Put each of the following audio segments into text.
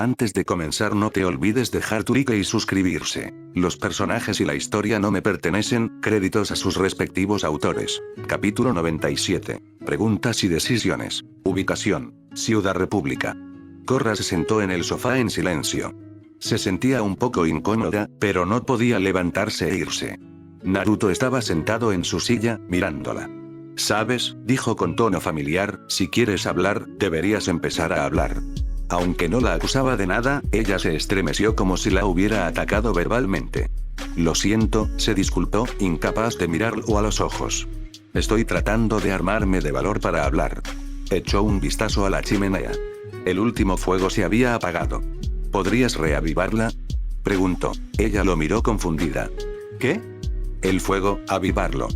Antes de comenzar no te olvides dejar tu like y suscribirse. Los personajes y la historia no me pertenecen, créditos a sus respectivos autores. Capítulo 97. Preguntas y decisiones. Ubicación: Ciudad República. Korra se sentó en el sofá en silencio. Se sentía un poco incómoda, pero no podía levantarse e irse. Naruto estaba sentado en su silla, mirándola. «¿Sabes?», dijo con tono familiar, «si quieres hablar, deberías empezar a hablar». Aunque no la acusaba de nada, ella se estremeció como si la hubiera atacado verbalmente. «Lo siento», se disculpó, incapaz de mirarlo a los ojos. «Estoy tratando de armarme de valor para hablar». Echó un vistazo a la chimenea. El último fuego se había apagado. «¿Podrías reavivarla?», preguntó. Ella lo miró confundida. «¿Qué?». «El fuego, avivarlo.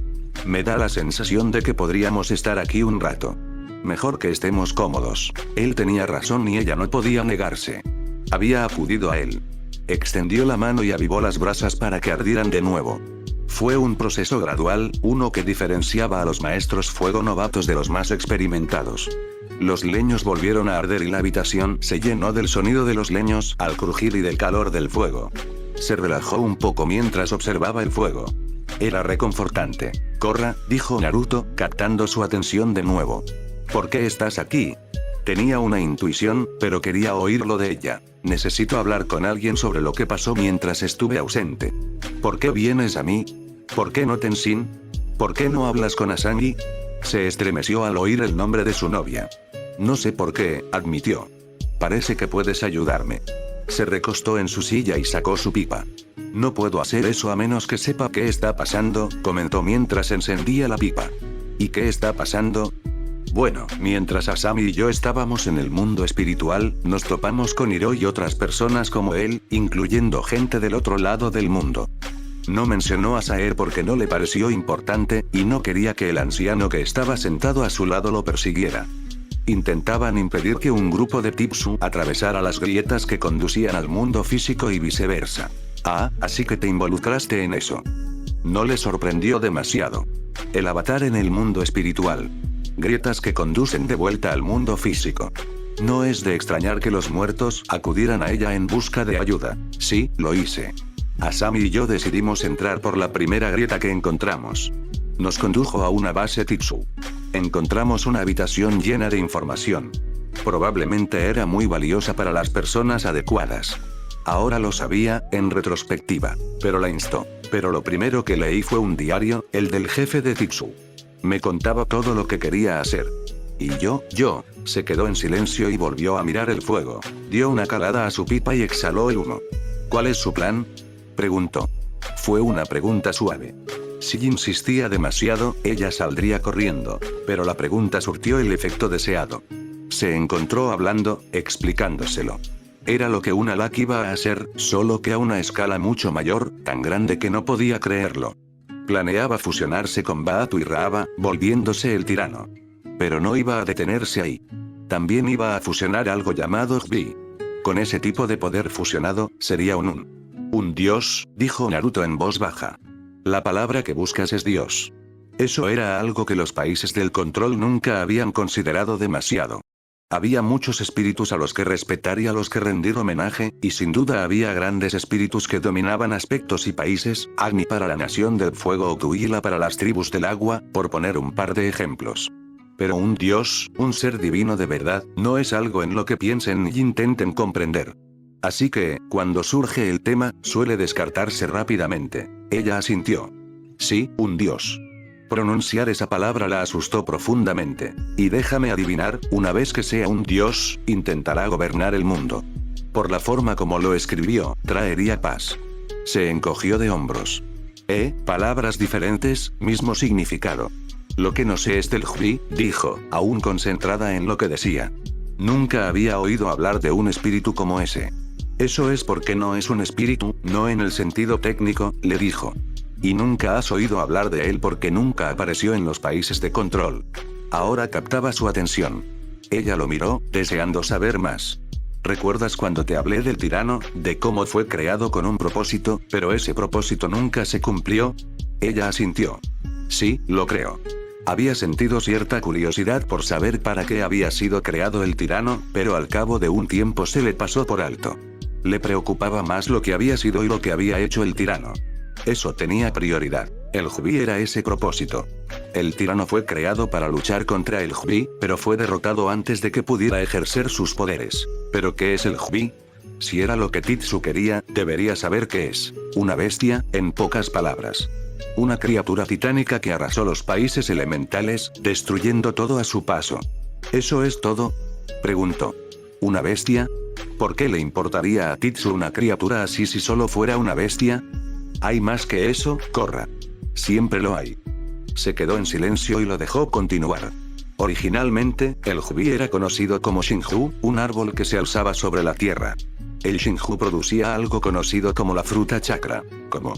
Me da la sensación de que podríamos estar aquí un rato. Mejor que estemos cómodos». Él tenía razón y ella no podía negarse. Había acudido a él. Extendió la mano y avivó las brasas para que ardieran de nuevo. Fue un proceso gradual, uno que diferenciaba a los maestros fuego novatos de los más experimentados. Los leños volvieron a arder y la habitación se llenó del sonido de los leños al crujir y del calor del fuego. Se relajó un poco mientras observaba el fuego. Era reconfortante. «Korra», dijo Naruto, captando su atención de nuevo. «¿Por qué estás aquí?». Tenía una intuición, pero quería oírlo de ella. «Necesito hablar con alguien sobre lo que pasó mientras estuve ausente». «¿Por qué vienes a mí? ¿Por qué no Tenshin? ¿Por qué no hablas con Asangi?». Se estremeció al oír el nombre de su novia. «No sé por qué», admitió. «Parece que puedes ayudarme». Se recostó en su silla y sacó su pipa. «No puedo hacer eso a menos que sepa qué está pasando», comentó mientras encendía la pipa. «¿Y qué está pasando?». «Bueno, mientras Asami y yo estábamos en el mundo espiritual, nos topamos con Hiro y otras personas como él, incluyendo gente del otro lado del mundo». No mencionó a Saer porque no le pareció importante, y no quería que el anciano que estaba sentado a su lado lo persiguiera. Intentaban impedir que un grupo de Tipsu atravesara las grietas que conducían al mundo físico y viceversa. «Ah, así que te involucraste en eso». No le sorprendió demasiado. El avatar en el mundo espiritual. Grietas que conducen de vuelta al mundo físico. No es de extrañar que los muertos acudieran a ella en busca de ayuda. «Sí, lo hice. Asami y yo decidimos entrar por la primera grieta que encontramos. Nos condujo a una base Tipsu. Encontramos una habitación llena de información. Probablemente era muy valiosa para las personas adecuadas. Ahora lo sabía, en retrospectiva, pero la instó. Pero lo primero que leí fue un diario, el del jefe de Tipsu. Me contaba todo lo que quería hacer. Y yo, se quedó en silencio y volvió a mirar el fuego. Dio una calada a su pipa y exhaló el humo. «¿Cuál es su plan?», preguntó. Fue una pregunta suave. Si insistía demasiado, ella saldría corriendo, pero la pregunta surtió el efecto deseado. Se encontró hablando, explicándoselo. Era lo que una Lak iba a hacer, solo que a una escala mucho mayor, tan grande que no podía creerlo. Planeaba fusionarse con Baatu y Raaba, volviéndose el tirano. Pero no iba a detenerse ahí. También iba a fusionar algo llamado Hbi. Con ese tipo de poder fusionado, sería un dios, dijo Naruto en voz baja. La palabra que buscas es Dios. Eso era algo que los países del control nunca habían considerado demasiado. Había muchos espíritus a los que respetar y a los que rendir homenaje, y sin duda había grandes espíritus que dominaban aspectos y países, Agni para la nación del fuego o Tuila para las tribus del agua, por poner un par de ejemplos. Pero un dios, un ser divino de verdad, no es algo en lo que piensen y intenten comprender. Así que, cuando surge el tema, suele descartarse rápidamente. Ella asintió. Sí, un dios. Pronunciar esa palabra la asustó profundamente. Y déjame adivinar, una vez que sea un dios, intentará gobernar el mundo. Por la forma como lo escribió, traería paz. Se encogió de hombros. Palabras diferentes, mismo significado. Lo que no sé es del Hbi, dijo, aún concentrada en lo que decía. Nunca había oído hablar de un espíritu como ese. Eso es porque no es un espíritu, no en el sentido técnico, le dijo. Y nunca has oído hablar de él porque nunca apareció en los países de control. Ahora captaba su atención. Ella lo miró, deseando saber más. ¿Recuerdas cuando te hablé del tirano, de cómo fue creado con un propósito, pero ese propósito nunca se cumplió? Ella asintió. Sí, lo creo. Había sentido cierta curiosidad por saber para qué había sido creado el tirano, pero al cabo de un tiempo se le pasó por alto. Le preocupaba más lo que había sido y lo que había hecho el tirano. Eso tenía prioridad. El Jbi era ese propósito. El tirano fue creado para luchar contra el Jbi, pero fue derrotado antes de que pudiera ejercer sus poderes. ¿Pero qué es el Jbi? Si era lo que Titsu quería, debería saber qué es. Una bestia, en pocas palabras. Una criatura titánica que arrasó los países elementales, destruyendo todo a su paso. ¿Eso es todo?, preguntó. ¿Una bestia? ¿Por qué le importaría a Titsu una criatura así si solo fuera una bestia? Hay más que eso, Korra. Siempre lo hay. Se quedó en silencio y lo dejó continuar. Originalmente, el Jbi era conocido como Shinju, un árbol que se alzaba sobre la tierra. El Shinju producía algo conocido como la fruta chakra. ¿Cómo?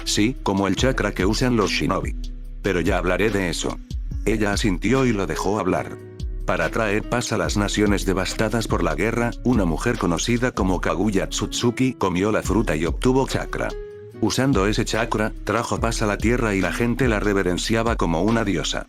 Sí, como el chakra que usan los shinobi. Pero ya hablaré de eso. Ella asintió y lo dejó hablar. Para traer paz a las naciones devastadas por la guerra, una mujer conocida como Kaguya Tsutsuki comió la fruta y obtuvo chakra. Usando ese chakra, trajo paz a la tierra y la gente la reverenciaba como una diosa.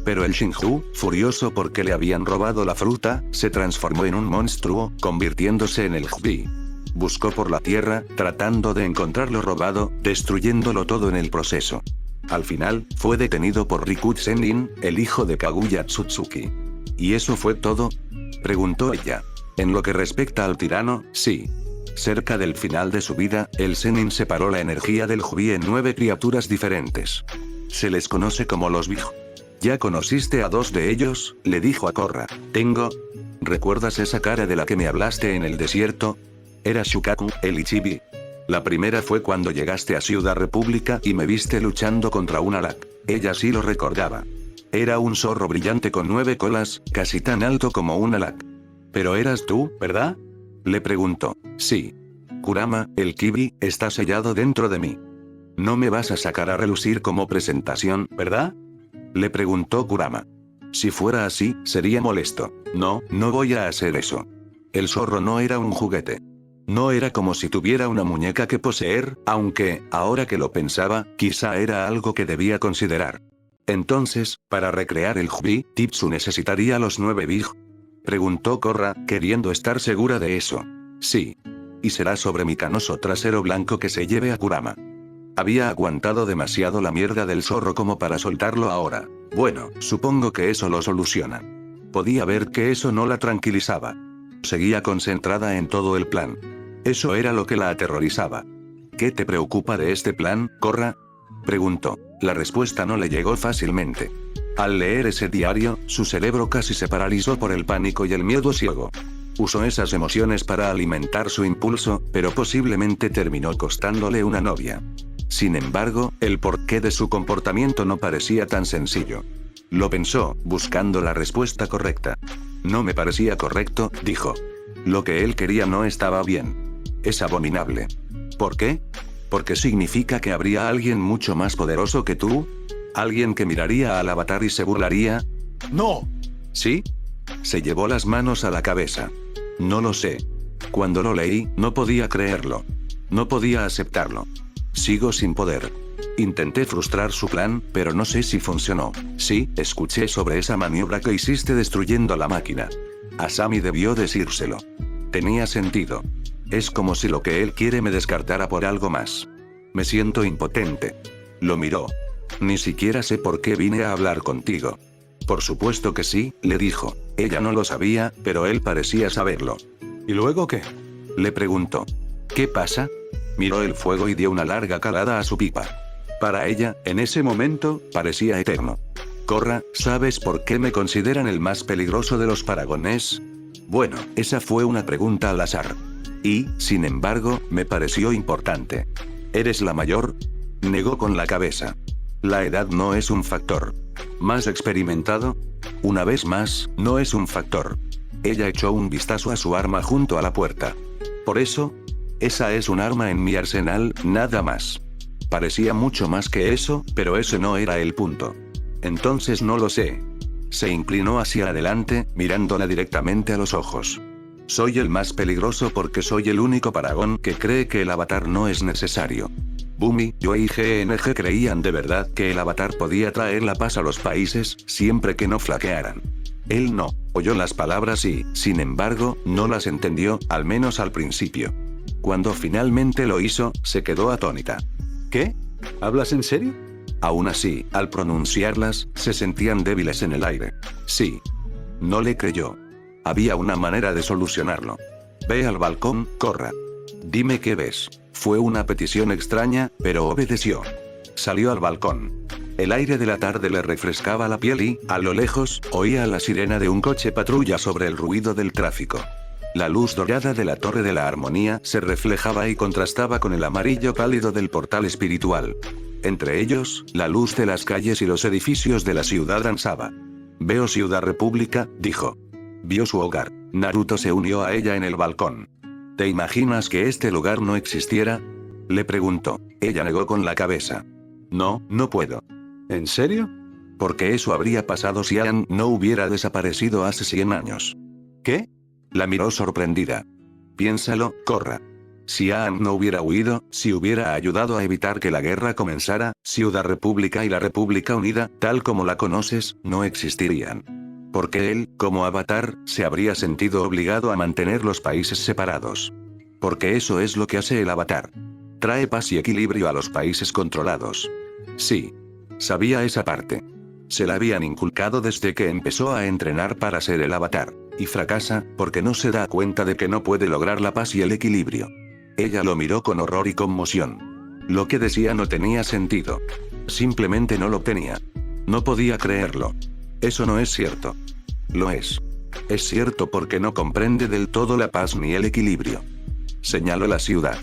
Pero el Shinju, furioso porque le habían robado la fruta, se transformó en un monstruo, convirtiéndose en el Jbi. Buscó por la tierra, tratando de encontrar lo robado, destruyéndolo todo en el proceso. Al final, fue detenido por Riku Sennin, el hijo de Kaguya Tsutsuki. ¿Y eso fue todo?, preguntó ella. En lo que respecta al tirano, sí. Cerca del final de su vida, el Sennin separó la energía del Jbi en 9 criaturas diferentes. Se les conoce como los Bij. ¿Ya conociste a 2 de ellos?, le dijo a Korra. ¿Recuerdas esa cara de la que me hablaste en el desierto? Era Shukaku, el Ichibi. La primera fue cuando llegaste a Ciudad República y me viste luchando contra un Alak. Ella sí lo recordaba. Era un zorro brillante con 9 colas, casi tan alto como un Alak. ¿Pero eras tú, verdad?, le preguntó. Sí. Kurama, el Kibi, está sellado dentro de mí. No me vas a sacar a relucir como presentación, ¿verdad?, le preguntó Kurama. Si fuera así, sería molesto. No, no voy a hacer eso. El zorro no era un juguete. No era como si tuviera una muñeca que poseer, aunque, ahora que lo pensaba, quizá era algo que debía considerar. Entonces, para recrear el Jbi, Titsu necesitaría los 9 Bij. Preguntó Korra, queriendo estar segura de eso. Sí. Y será sobre mi canoso trasero blanco que se lleve a Kurama. Había aguantado demasiado la mierda del zorro como para soltarlo ahora. Bueno, supongo que eso lo soluciona. Podía ver que eso no la tranquilizaba. Seguía concentrada en todo el plan. Eso era lo que la aterrorizaba. ¿Qué te preocupa de este plan, Korra?, preguntó. La respuesta no le llegó fácilmente. Al leer ese diario, su cerebro casi se paralizó por el pánico y el miedo ciego. Usó esas emociones para alimentar su impulso, pero posiblemente terminó costándole una novia. Sin embargo, el porqué de su comportamiento no parecía tan sencillo. Lo pensó, buscando la respuesta correcta. No me parecía correcto, dijo. Lo que él quería no estaba bien. Es abominable. ¿Por qué? Porque significa que habría alguien mucho más poderoso que tú. ¿Alguien que miraría al avatar y se burlaría? ¡No! ¿Sí? Se llevó las manos a la cabeza. No lo sé. Cuando lo leí, no podía creerlo. No podía aceptarlo. Sigo sin poder. Intenté frustrar su plan, pero no sé si funcionó. Sí, escuché sobre esa maniobra que hiciste destruyendo la máquina. Asami debió decírselo. Tenía sentido. Es como si lo que él quiere me descartara por algo más. Me siento impotente. Lo miró. Ni siquiera sé por qué vine a hablar contigo. Por supuesto que sí, le dijo. Ella no lo sabía, pero él parecía saberlo. ¿Y luego qué?, le preguntó. ¿Qué pasa? Miró el fuego y dio una larga calada a su pipa. Para ella, en ese momento, parecía eterno. Korra, ¿sabes por qué me consideran el más peligroso de los paragones? Bueno, esa fue una pregunta al azar. Y, sin embargo, me pareció importante. ¿Eres la mayor? Negó con la cabeza. La edad no es un factor. ¿Más experimentado? Una vez más, no es un factor. Ella echó un vistazo a su arma junto a la puerta. Por eso, esa es un arma en mi arsenal, nada más. Parecía mucho más que eso, pero ese no era el punto. Entonces no lo sé. Se inclinó hacia adelante, mirándola directamente a los ojos. Soy el más peligroso porque soy el único paragón que cree que el avatar no es necesario. Bumi, Yo y GNG creían de verdad que el avatar podía traer la paz a los países, siempre que no flaquearan. Él no oyó las palabras y, sin embargo, no las entendió, al menos al principio. Cuando finalmente lo hizo, se quedó atónita. ¿Qué? ¿Hablas en serio? Aún así, al pronunciarlas, se sentían débiles en el aire. Sí. No le creyó. Había una manera de solucionarlo. Ve al balcón, Korra. Dime qué ves. Fue una petición extraña, pero obedeció. Salió al balcón. El aire de la tarde le refrescaba la piel y, a lo lejos, oía la sirena de un coche patrulla sobre el ruido del tráfico. La luz dorada de la Torre de la Armonía se reflejaba y contrastaba con el amarillo pálido del portal espiritual. Entre ellos, la luz de las calles y los edificios de la ciudad danzaba. Veo Ciudad República, dijo. Vio su hogar. Naruto se unió a ella en el balcón. ¿Te imaginas que este lugar no existiera? Le preguntó. Ella negó con la cabeza. No, no puedo. ¿En serio? Porque eso habría pasado si Aang no hubiera desaparecido hace 100 años. ¿Qué? La miró sorprendida. Piénsalo, Korra. Si Aang no hubiera huido, si hubiera ayudado a evitar que la guerra comenzara, Ciudad República y la República Unida, tal como la conoces, no existirían. Porque él, como avatar, se habría sentido obligado a mantener los países separados. Porque eso es lo que hace el avatar. Trae paz y equilibrio a los países controlados. Sí. Sabía esa parte. Se la habían inculcado desde que empezó a entrenar para ser el avatar, y fracasa, porque no se da cuenta de que no puede lograr la paz y el equilibrio. Ella lo miró con horror y conmoción. Lo que decía no tenía sentido. Simplemente no lo tenía. No podía creerlo. Eso no es cierto. Lo es. Es cierto porque no comprende del todo la paz ni el equilibrio. Señaló la ciudad.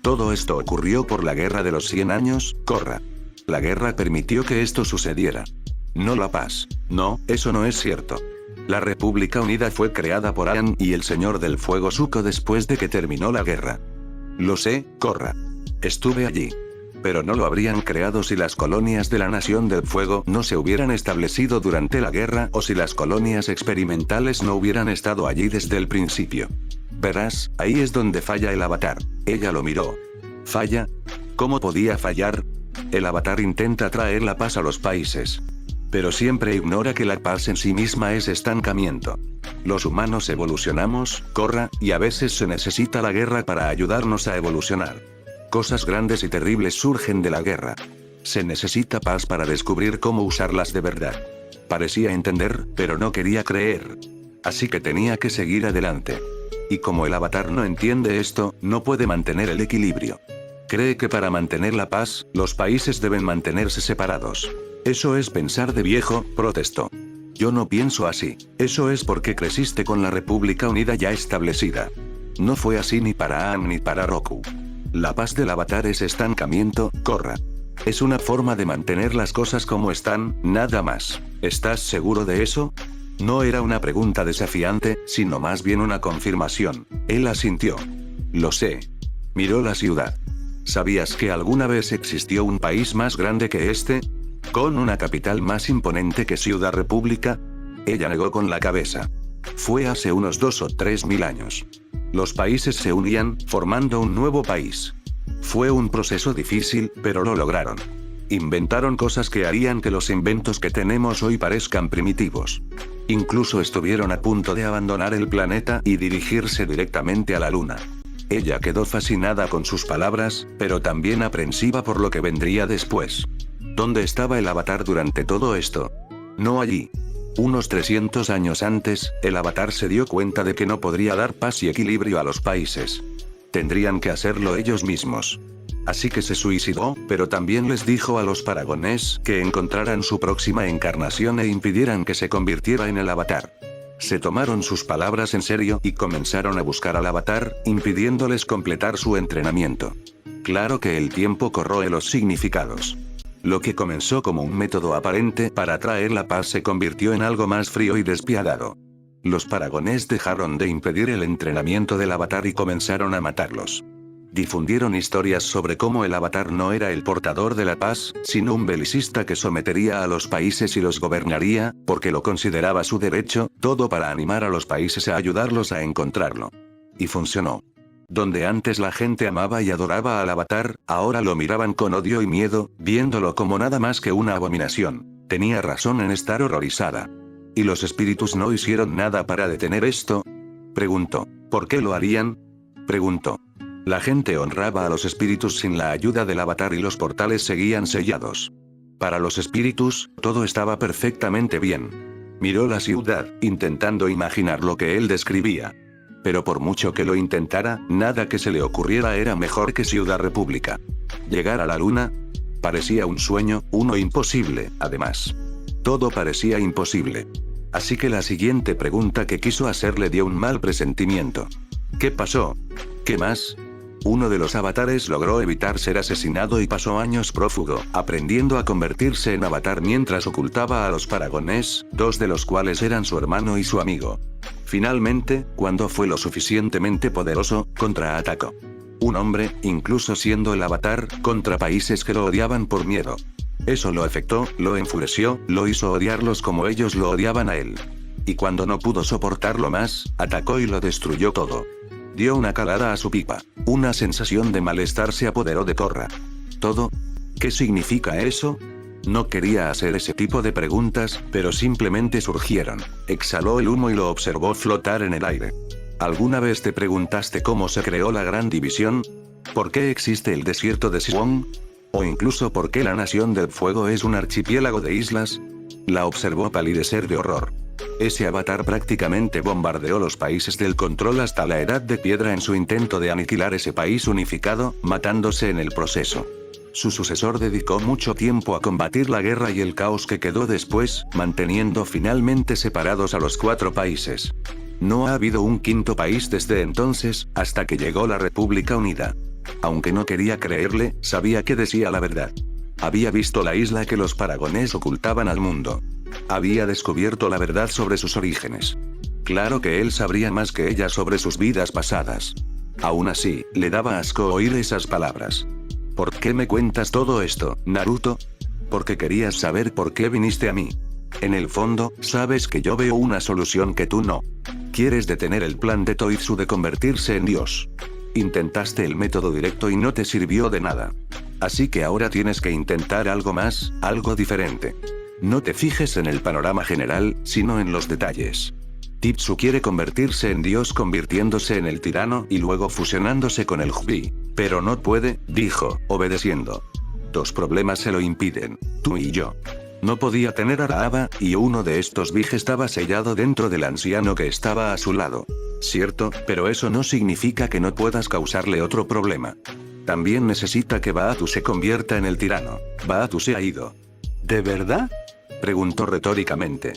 Todo esto ocurrió por la guerra de los 100 años, Korra. La guerra permitió que esto sucediera. No la paz. No, eso no es cierto. La República Unida fue creada por Aang y el Señor del Fuego Zuko después de que terminó la guerra. Lo sé, Korra. Estuve allí. Pero no lo habrían creado si las colonias de la Nación del Fuego no se hubieran establecido durante la guerra o si las colonias experimentales no hubieran estado allí desde el principio. Verás, ahí es donde falla el avatar. Ella lo miró. ¿Falla? ¿Cómo podía fallar? El avatar intenta traer la paz a los países. Pero siempre ignora que la paz en sí misma es estancamiento. Los humanos evolucionamos, Korra, y a veces se necesita la guerra para ayudarnos a evolucionar. Cosas grandes y terribles surgen de la guerra. Se necesita paz para descubrir cómo usarlas de verdad. Parecía entender, pero no quería creer. Así que tenía que seguir adelante. Y como el avatar no entiende esto, no puede mantener el equilibrio. Cree que para mantener la paz, los países deben mantenerse separados. Eso es pensar de viejo, protestó. Yo no pienso así. Eso es porque creciste con la República Unida ya establecida. No fue así ni para Aang ni para Roku. La paz del avatar es estancamiento, Korra. Es una forma de mantener las cosas como están, nada más. ¿Estás seguro de eso? No era una pregunta desafiante, sino más bien una confirmación. Él asintió. Lo sé. Miró la ciudad. ¿Sabías que alguna vez existió un país más grande que este? ¿Con una capital más imponente que Ciudad República? Ella negó con la cabeza. Fue hace unos 2 o 3 mil años. Los países se unían, formando un nuevo país. Fue un proceso difícil, pero lo lograron. Inventaron cosas que harían que los inventos que tenemos hoy parezcan primitivos. Incluso estuvieron a punto de abandonar el planeta y dirigirse directamente a la Luna. Ella quedó fascinada con sus palabras, pero también aprensiva por lo que vendría después. ¿Dónde estaba el avatar durante todo esto? No allí. Unos 300 años antes, el avatar se dio cuenta de que no podría dar paz y equilibrio a los países. Tendrían que hacerlo ellos mismos. Así que se suicidó, pero también les dijo a los paragones que encontraran su próxima encarnación e impidieran que se convirtiera en el avatar. Se tomaron sus palabras en serio y comenzaron a buscar al avatar, impidiéndoles completar su entrenamiento. Claro que el tiempo corroe los significados. Lo que comenzó como un método aparente para traer la paz se convirtió en algo más frío y despiadado. Los paragones dejaron de impedir el entrenamiento del avatar y comenzaron a matarlos. Difundieron historias sobre cómo el avatar no era el portador de la paz, sino un belicista que sometería a los países y los gobernaría, porque lo consideraba su derecho, todo para animar a los países a ayudarlos a encontrarlo. Y funcionó. Donde antes la gente amaba y adoraba al avatar, ahora lo miraban con odio y miedo, viéndolo como nada más que una abominación. Tenía razón en estar horrorizada. ¿Y los espíritus no hicieron nada para detener esto? Preguntó. ¿Por qué lo harían? Preguntó. La gente honraba a los espíritus sin la ayuda del avatar y los portales seguían sellados. Para los espíritus, todo estaba perfectamente bien. Miró la ciudad, intentando imaginar lo que él describía. Pero por mucho que lo intentara, nada que se le ocurriera era mejor que Ciudad República. Llegar a la luna parecía un sueño, uno imposible, además. Todo parecía imposible. Así que la siguiente pregunta que quiso hacer le dio un mal presentimiento. ¿Qué pasó? ¿Qué más? Uno de los avatares logró evitar ser asesinado y pasó años prófugo, aprendiendo a convertirse en avatar mientras ocultaba a los paragones, dos de los cuales eran su hermano y su amigo. Finalmente, cuando fue lo suficientemente poderoso, contraatacó. Un hombre, incluso siendo el avatar, contra países que lo odiaban por miedo. Eso lo afectó, lo enfureció, lo hizo odiarlos como ellos lo odiaban a él. Y cuando no pudo soportarlo más, atacó y lo destruyó todo. Dio una calada a su pipa. Una sensación de malestar se apoderó de Korra. ¿Todo? ¿Qué significa eso? No quería hacer ese tipo de preguntas, pero simplemente surgieron. Exhaló el humo y lo observó flotar en el aire. ¿Alguna vez te preguntaste cómo se creó la Gran División? ¿Por qué existe el desierto de Siwon? ¿O incluso por qué la Nación del Fuego es un archipiélago de islas? La observó palidecer de horror. Ese avatar prácticamente bombardeó los países del control hasta la Edad de Piedra en su intento de aniquilar ese país unificado, matándose en el proceso. Su sucesor dedicó mucho tiempo a combatir la guerra y el caos que quedó después, manteniendo finalmente separados a los 4 países. No ha habido un quinto país desde entonces, hasta que llegó la República Unida. Aunque no quería creerle, sabía que decía la verdad. Había visto la isla que los paragones ocultaban al mundo. Había descubierto la verdad sobre sus orígenes. Claro que él sabría más que ella sobre sus vidas pasadas. Aún así, le daba asco oír esas palabras. ¿Por qué me cuentas todo esto, Naruto? Porque querías saber por qué viniste a mí. En el fondo, sabes que yo veo una solución que tú no. Quieres detener el plan de Toitsu de convertirse en Dios. Intentaste el método directo y no te sirvió de nada. Así que ahora tienes que intentar algo más, algo diferente. No te fijes en el panorama general, sino en los detalles. Titsu quiere convertirse en Dios convirtiéndose en el tirano y luego fusionándose con el Hbi. Pero no puede, dijo, obedeciendo. 2 problemas se lo impiden, tú y yo. No podía tener a Raaba, y uno de estos Big estaba sellado dentro del anciano que estaba a su lado. Cierto, pero eso no significa que no puedas causarle otro problema. También necesita que Baatu se convierta en el tirano. Baatu se ha ido. ¿De verdad? Preguntó retóricamente.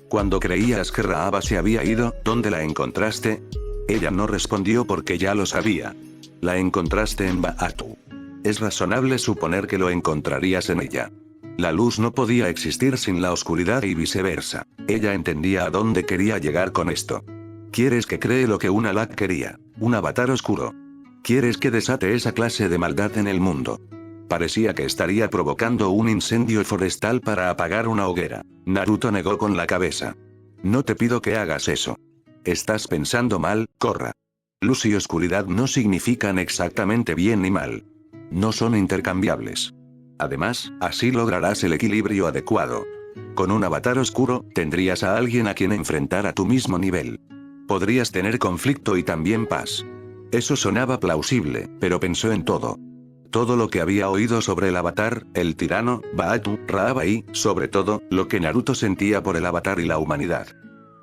Cuando creías que Raaba se había ido, ¿dónde la encontraste? Ella no respondió porque ya lo sabía. La encontraste en Baatu. Es razonable suponer que lo encontrarías en ella. La luz no podía existir sin la oscuridad y viceversa. Ella entendía a dónde quería llegar con esto. ¿Quieres que cree lo que un Alak quería? Un avatar oscuro. ¿Quieres que desate esa clase de maldad en el mundo? Parecía que estaría provocando un incendio forestal para apagar una hoguera. Naruto negó con la cabeza. No te pido que hagas eso. Estás pensando mal, Korra. Luz y oscuridad no significan exactamente bien ni mal. No son intercambiables. Además, así lograrás el equilibrio adecuado. Con un avatar oscuro, tendrías a alguien a quien enfrentar a tu mismo nivel. Podrías tener conflicto y también paz. Eso sonaba plausible, pero pensó en todo. Todo lo que había oído sobre el avatar, el tirano, Baatu, Raaba y, sobre todo, lo que Naruto sentía por el avatar y la humanidad.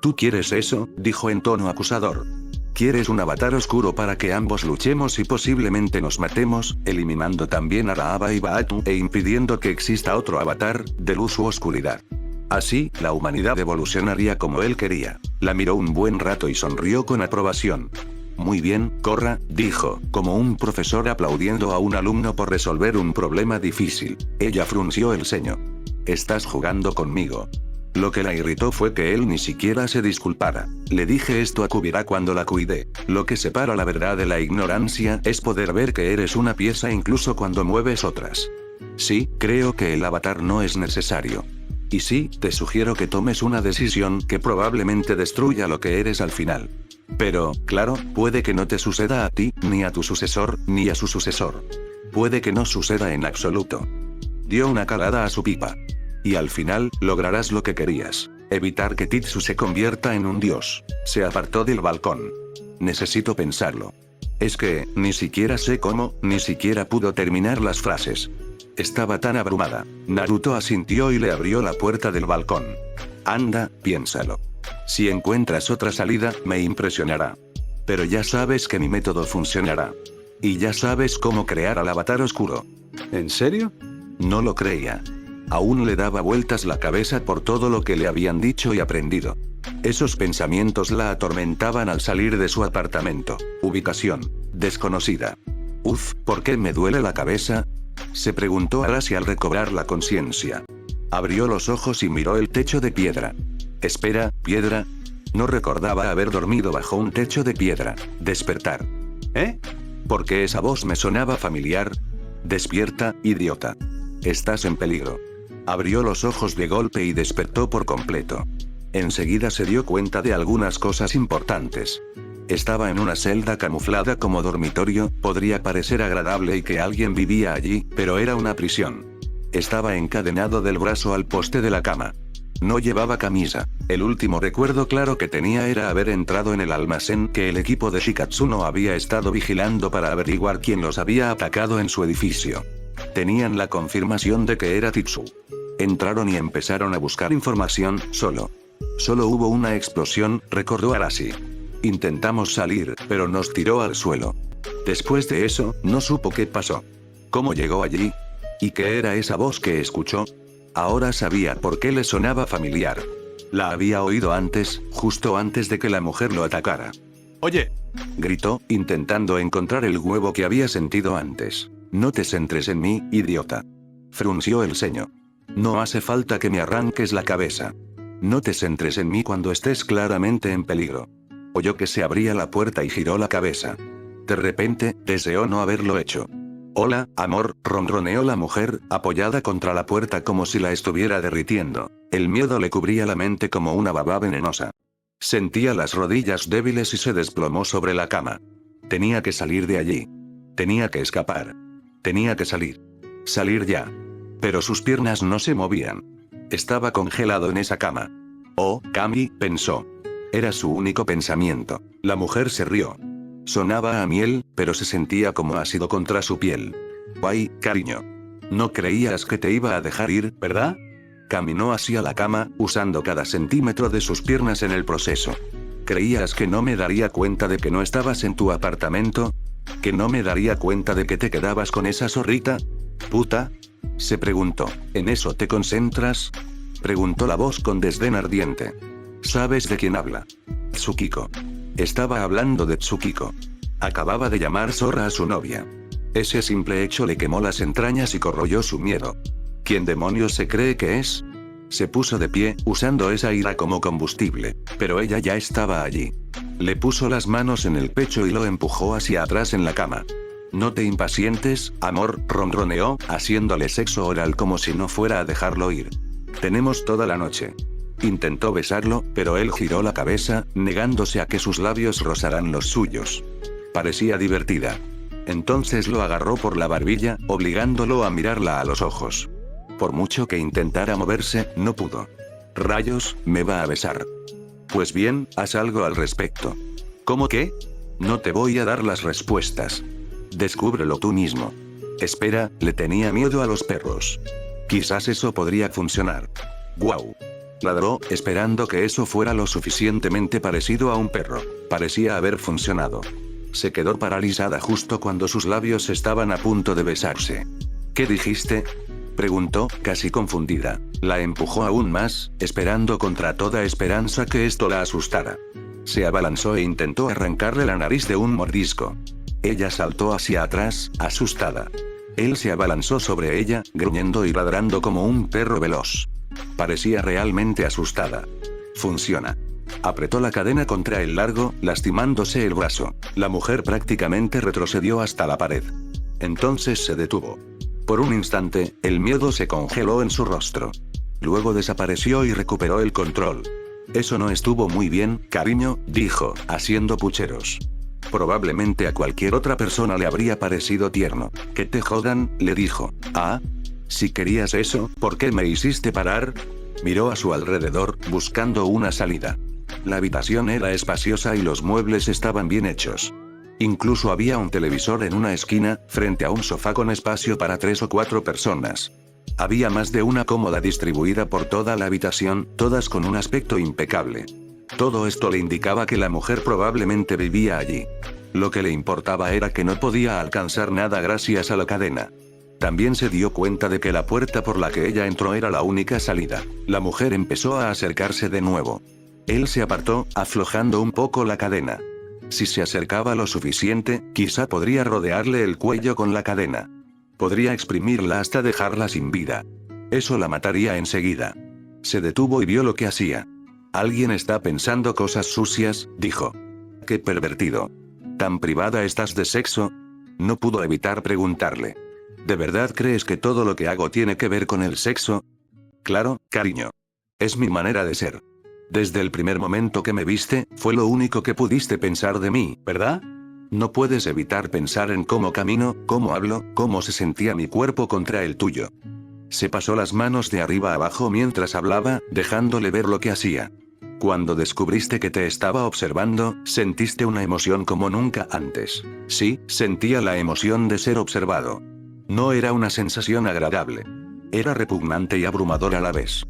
¿Tú quieres eso?, dijo en tono acusador. ¿Quieres un avatar oscuro para que ambos luchemos y posiblemente nos matemos, eliminando también a Raaba y Baatu e impidiendo que exista otro avatar, de luz u oscuridad? Así, la humanidad evolucionaría como él quería. La miró un buen rato y sonrió con aprobación. Muy bien, Korra, dijo, como un profesor aplaudiendo a un alumno por resolver un problema difícil. Ella frunció el ceño. Estás jugando conmigo. Lo que la irritó fue que él ni siquiera se disculpara. Le dije esto a Kubira cuando la cuidé. Lo que separa la verdad de la ignorancia es poder ver que eres una pieza incluso cuando mueves otras. Sí, creo que el avatar no es necesario. Y sí, te sugiero que tomes una decisión que probablemente destruya lo que eres al final. Pero, claro, puede que no te suceda a ti, ni a tu sucesor, ni a su sucesor. Puede que no suceda en absoluto. Dio una calada a su pipa. Y al final, lograrás lo que querías. Evitar que Titsu se convierta en un dios. Se apartó del balcón. Necesito pensarlo. Es que, ni siquiera sé cómo, ni siquiera pudo terminar las frases. Estaba tan abrumada. Naruto asintió y le abrió la puerta del balcón. Anda, piénsalo. Si encuentras otra salida, me impresionará. Pero ya sabes que mi método funcionará. Y ya sabes cómo crear al avatar oscuro. ¿En serio? No lo creía. Aún le daba vueltas la cabeza por todo lo que le habían dicho y aprendido. Esos pensamientos la atormentaban al salir de su apartamento. Ubicación desconocida. Uf, ¿por qué me duele la cabeza? Se preguntó Arashi al recobrar la conciencia. Abrió los ojos y miró el techo de piedra. Espera, ¿piedra? No recordaba haber dormido bajo un techo de piedra. Despertar. ¿Eh? ¿Por qué esa voz me sonaba familiar? Despierta, idiota. Estás en peligro. Abrió los ojos de golpe y despertó por completo. Enseguida se dio cuenta de algunas cosas importantes. Estaba en una celda camuflada como dormitorio, podría parecer agradable y que alguien vivía allí, pero era una prisión. Estaba encadenado del brazo al poste de la cama. No llevaba camisa. El último recuerdo claro que tenía era haber entrado en el almacén que el equipo de Shikatsuno había estado vigilando para averiguar quién los había atacado en su edificio. Tenían la confirmación de que era Titsu. Entraron y empezaron a buscar información, Solo hubo una explosión, recordó Arashi. Intentamos salir, pero nos tiró al suelo. Después de eso, no supo qué pasó. ¿Cómo llegó allí? ¿Y qué era esa voz que escuchó? Ahora sabía por qué le sonaba familiar. La había oído antes, justo antes de que la mujer lo atacara. Oye, gritó, intentando encontrar el huevo que había sentido antes. No te centres en mí, idiota. Frunció el ceño. No hace falta que me arranques la cabeza. No te centres en mí cuando estés claramente en peligro. Oyó que se abría la puerta y giró la cabeza. De repente, deseó no haberlo hecho. Hola, amor, ronroneó la mujer, apoyada contra la puerta como si la estuviera derritiendo. El miedo le cubría la mente como una baba venenosa. Sentía las rodillas débiles y se desplomó sobre la cama. Tenía que salir de allí. Tenía que escapar. Tenía que salir. Salir ya. Pero sus piernas no se movían. Estaba congelado en esa cama. Oh, Kami, pensó. Era su único pensamiento. La mujer se rió. Sonaba a miel, pero se sentía como ácido contra su piel. Ay, cariño. No creías que te iba a dejar ir, ¿verdad? Caminó hacia la cama, usando cada centímetro de sus piernas en el proceso. ¿Creías que no me daría cuenta de que no estabas en tu apartamento? ¿Que no me daría cuenta de que te quedabas con esa zorrita? ¿Puta? Se preguntó. ¿En eso te concentras? Preguntó la voz con desdén ardiente. ¿Sabes de quién habla? Tsukiko. Estaba hablando de Tsukiko. Acababa de llamar zorra a su novia. Ese simple hecho le quemó las entrañas y corroyó su miedo. ¿Quién demonios se cree que es? Se puso de pie, usando esa ira como combustible, pero ella ya estaba allí. Le puso las manos en el pecho y lo empujó hacia atrás en la cama. No te impacientes, amor, ronroneó, haciéndole sexo oral como si no fuera a dejarlo ir. Tenemos toda la noche. Intentó besarlo, pero él giró la cabeza, negándose a que sus labios rozaran los suyos. Parecía divertida. Entonces lo agarró por la barbilla, obligándolo a mirarla a los ojos. Por mucho que intentara moverse, no pudo. Rayos, me va a besar. Pues bien, haz algo al respecto. ¿Cómo qué? No te voy a dar las respuestas. Descúbrelo tú mismo. Espera, le tenía miedo a los perros. Quizás eso podría funcionar. ¡Guau! Ladró, esperando que eso fuera lo suficientemente parecido a un perro. Parecía haber funcionado. Se quedó paralizada justo cuando sus labios estaban a punto de besarse. ¿Qué dijiste? Preguntó, casi confundida. La empujó aún más, esperando contra toda esperanza que esto la asustara. Se abalanzó e intentó arrancarle la nariz de un mordisco. Ella saltó hacia atrás, asustada. Él se abalanzó sobre ella, gruñendo y ladrando como un perro veloz. Parecía realmente asustada. Funciona. Apretó la cadena contra el largo, lastimándose el brazo. La mujer prácticamente retrocedió hasta la pared. Entonces se detuvo. Por un instante, el miedo se congeló en su rostro. Luego desapareció y recuperó el control. Eso no estuvo muy bien, cariño, dijo, haciendo pucheros. Probablemente a cualquier otra persona le habría parecido tierno. Que te jodan, le dijo. Ah, si querías eso, ¿por qué me hiciste parar? Miró a su alrededor, buscando una salida. La habitación era espaciosa y los muebles estaban bien hechos. Incluso había un televisor en una esquina, frente a un sofá con espacio para 3 o 4 personas. Había más de una cómoda distribuida por toda la habitación, todas con un aspecto impecable. Todo esto le indicaba que la mujer probablemente vivía allí. Lo que le importaba era que no podía alcanzar nada gracias a la cadena. También se dio cuenta de que la puerta por la que ella entró era la única salida. La mujer empezó a acercarse de nuevo. Él se apartó, aflojando un poco la cadena. Si se acercaba lo suficiente, quizá podría rodearle el cuello con la cadena. Podría exprimirla hasta dejarla sin vida. Eso la mataría enseguida. Se detuvo y vio lo que hacía. Alguien está pensando cosas sucias, dijo. Qué pervertido. ¿Tan privada estás de sexo? No pudo evitar preguntarle. ¿De verdad crees que todo lo que hago tiene que ver con el sexo? Claro, cariño. Es mi manera de ser. Desde el primer momento que me viste, fue lo único que pudiste pensar de mí, ¿verdad? No puedes evitar pensar en cómo camino, cómo hablo, cómo se sentía mi cuerpo contra el tuyo. Se pasó las manos de arriba a abajo mientras hablaba, dejándole ver lo que hacía. Cuando descubriste que te estaba observando, sentiste una emoción como nunca antes. Sí, sentía la emoción de ser observado. No era una sensación agradable. Era repugnante y abrumadora a la vez.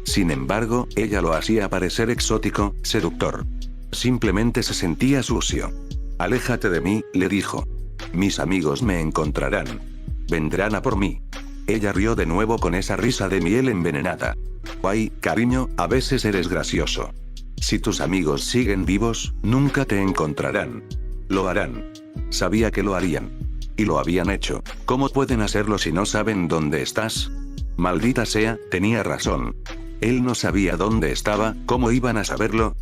Sin embargo, ella lo hacía parecer exótico, seductor. Simplemente se sentía sucio. Aléjate de mí, le dijo. Mis amigos me encontrarán. Vendrán a por mí. Ella rió de nuevo con esa risa de miel envenenada. Ay, cariño, a veces eres gracioso. Si tus amigos siguen vivos, nunca te encontrarán. Lo harán. Sabía que lo harían. Y lo habían hecho. ¿Cómo pueden hacerlo si no saben dónde estás? Maldita sea, tenía razón. Él no sabía dónde estaba, ¿cómo iban a saberlo?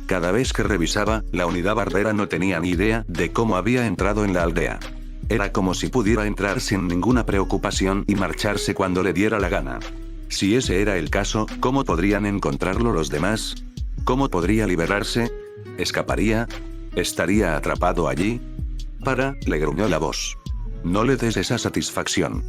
Cada vez que revisaba, la unidad barbera no tenía ni idea de cómo había entrado en la aldea. Era como si pudiera entrar sin ninguna preocupación y marcharse cuando le diera la gana. Si ese era el caso, ¿cómo podrían encontrarlo los demás? ¿Cómo podría liberarse? ¿Escaparía? ¿Estaría atrapado allí? Le gruñó la voz. No le des esa satisfacción.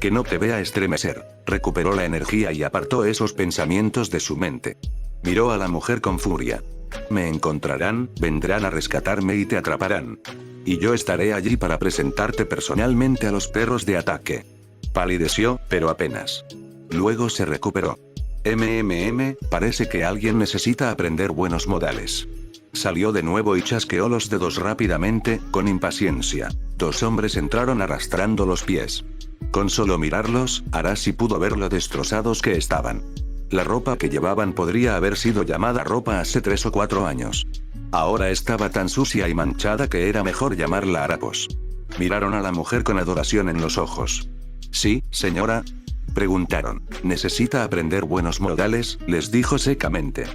Que no te vea estremecer. Recuperó la energía y apartó esos pensamientos de su mente. Miró a la mujer con furia. Me encontrarán, vendrán a rescatarme y te atraparán. Y yo estaré allí para presentarte personalmente a los perros de ataque. Palideció, pero apenas. Luego se recuperó. Parece que alguien necesita aprender buenos modales. Salió de nuevo y chasqueó los dedos rápidamente, con impaciencia. 2 hombres entraron arrastrando los pies. Con solo mirarlos, Arashi pudo ver lo destrozados que estaban. La ropa que llevaban podría haber sido llamada ropa hace 3 o 4 años. Ahora estaba tan sucia y manchada que era mejor llamarla harapos. Miraron a la mujer con adoración en los ojos. ¿Sí, señora? Preguntaron. ¿Necesita aprender buenos modales?, les dijo secamente.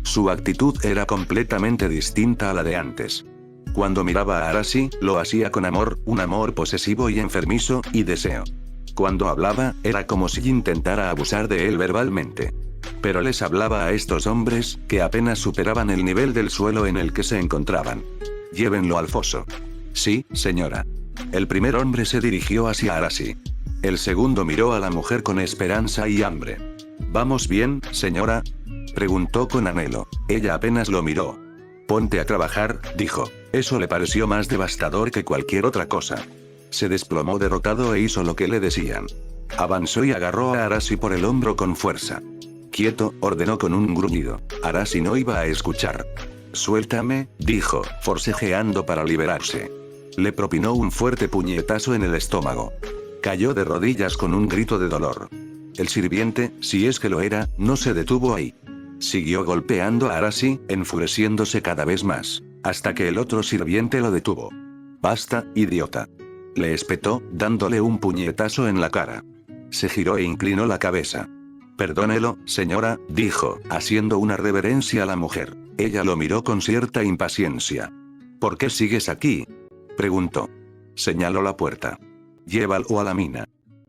Su actitud era completamente distinta a la de antes. Cuando miraba a Arashi, lo hacía con amor, un amor posesivo y enfermizo, y deseo. Cuando hablaba, era como si intentara abusar de él verbalmente. Pero les hablaba a estos hombres, que apenas superaban el nivel del suelo en el que se encontraban. Llévenlo al foso. Sí, señora. El primer hombre se dirigió hacia Arashi. El segundo miró a la mujer con esperanza y hambre. ¿Vamos bien, señora?, preguntó con anhelo. Ella apenas lo miró. Ponte a trabajar, dijo. Eso le pareció más devastador que cualquier otra cosa. Se desplomó derrotado e hizo lo que le decían. Avanzó y agarró a Arashi por el hombro con fuerza. Quieto, ordenó con un gruñido. Arashi no iba a escuchar. Suéltame, dijo, forcejeando para liberarse. Le propinó un fuerte puñetazo en el estómago. Cayó de rodillas con un grito de dolor. El sirviente, si es que lo era, no se detuvo ahí. Siguió golpeando a Arashi, enfureciéndose cada vez más, hasta que el otro sirviente lo detuvo. Basta, idiota. Le espetó, dándole un puñetazo en la cara. Se giró e inclinó la cabeza. Perdónelo, señora, dijo, haciendo una reverencia a la mujer. Ella lo miró con cierta impaciencia. ¿Por qué sigues aquí?, preguntó. Señaló la puerta. Llévalo a la mina.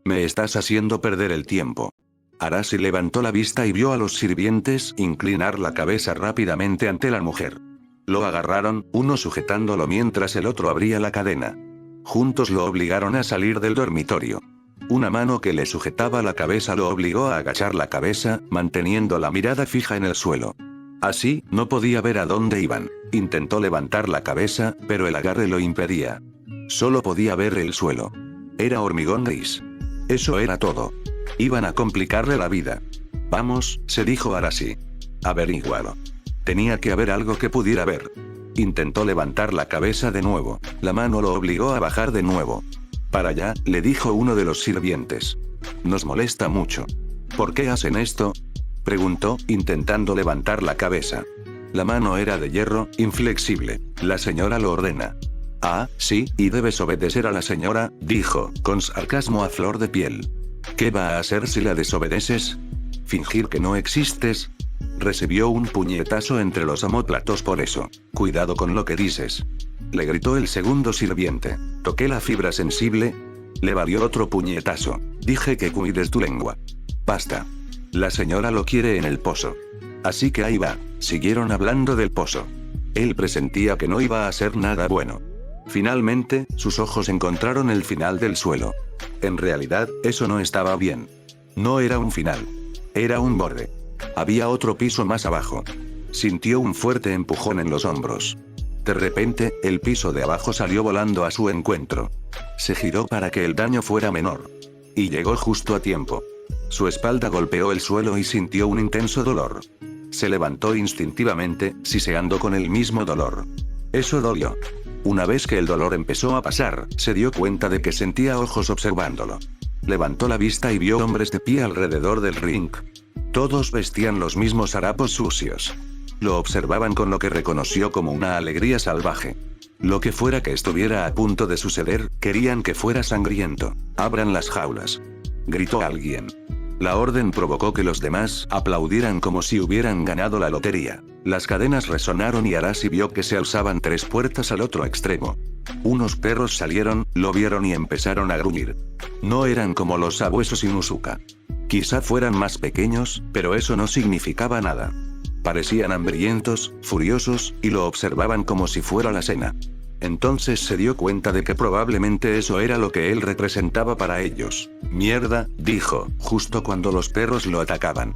Me estás haciendo perder el tiempo. Arashi levantó la vista y vio a los sirvientes inclinar la cabeza rápidamente ante la mujer. Lo agarraron, uno sujetándolo mientras el otro abría la cadena. Juntos lo obligaron a salir del dormitorio. Una mano que le sujetaba la cabeza lo obligó a agachar la cabeza, manteniendo la mirada fija en el suelo. Así, no podía ver a dónde iban. Intentó levantar la cabeza, pero el agarre lo impedía. Solo podía ver el suelo. Era hormigón gris. Eso era todo. Iban a complicarle la vida. Vamos, se dijo Arashi. Averígualo. Tenía que haber algo que pudiera ver. Intentó levantar la cabeza de nuevo. La mano lo obligó a bajar de nuevo. Para allá, le dijo uno de los sirvientes. Nos molesta mucho. ¿Por qué hacen esto? Preguntó, intentando levantar la cabeza. La mano era de hierro, inflexible. La señora lo ordena. Ah, sí, y debes obedecer a la señora, dijo, con sarcasmo a flor de piel. ¿Qué va a hacer si la desobedeces? ¿Fingir que no existes? Recibió un puñetazo entre los omóplatos por eso. Cuidado con lo que dices. Le gritó el segundo sirviente. ¿Toqué la fibra sensible? Le valió otro puñetazo. Dije que cuides tu lengua. Basta. La señora lo quiere en el pozo. Así que ahí va. Siguieron hablando del pozo. Él presentía que no iba a ser nada bueno. Finalmente, sus ojos encontraron el final del suelo. En realidad, eso no estaba bien. No era un final. Era un borde. Había otro piso más abajo. Sintió un fuerte empujón en los hombros. De repente, el piso de abajo salió volando a su encuentro. Se giró para que el daño fuera menor. Y llegó justo a tiempo. Su espalda golpeó el suelo y sintió un intenso dolor. Se levantó instintivamente, siseando con el mismo dolor. Eso dolió. Una vez que el dolor empezó a pasar, se dio cuenta de que sentía ojos observándolo. Levantó la vista y vio hombres de pie alrededor del ring. Todos vestían los mismos harapos sucios. Lo observaban con lo que reconoció como una alegría salvaje. Lo que fuera que estuviera a punto de suceder, querían que fuera sangriento. Abran las jaulas. Gritó alguien. La orden provocó que los demás aplaudieran como si hubieran ganado la lotería. Las cadenas resonaron y Arashi vio que se alzaban 3 puertas al otro extremo. Unos perros salieron, lo vieron y empezaron a gruñir. No eran como los sabuesos Inuzuka. Quizá fueran más pequeños, pero eso no significaba nada. Parecían hambrientos, furiosos, y lo observaban como si fuera la cena. Entonces se dio cuenta de que probablemente eso era lo que él representaba para ellos. Mierda, dijo, justo cuando los perros lo atacaban.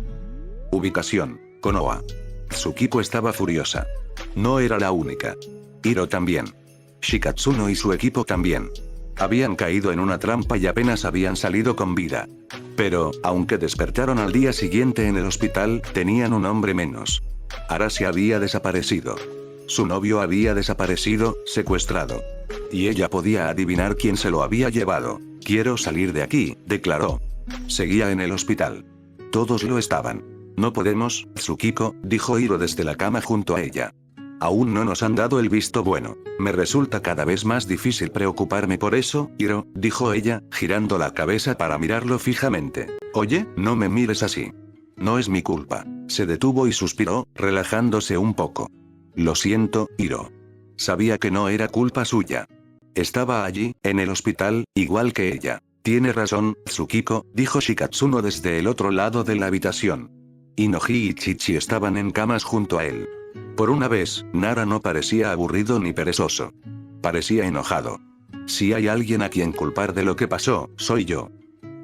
Ubicación: Konoha. Tsukiko estaba furiosa. No era la única. Hiro también. Shikatsuno y su equipo también. Habían caído en una trampa y apenas habían salido con vida. Pero, aunque despertaron al día siguiente en el hospital, tenían un hombre menos. Arashi había desaparecido. Su novio había desaparecido, secuestrado. Y ella podía adivinar quién se lo había llevado. Quiero salir de aquí, declaró. Seguía en el hospital. Todos lo estaban. No podemos, Tsukiko, dijo Hiro desde la cama junto a ella. Aún no nos han dado el visto bueno. Me resulta cada vez más difícil preocuparme por eso, Hiro, dijo ella, girando la cabeza para mirarlo fijamente. Oye, no me mires así. No es mi culpa. Se detuvo y suspiró, relajándose un poco. Lo siento, Hiro. Sabía que no era culpa suya. Estaba allí, en el hospital, igual que ella. Tiene razón, Tsukiko, dijo Shikatsuno desde el otro lado de la habitación. Inoji y Chichi estaban en camas junto a él. Por una vez, Nara no parecía aburrido ni perezoso. Parecía enojado. Si hay alguien a quien culpar de lo que pasó, soy yo.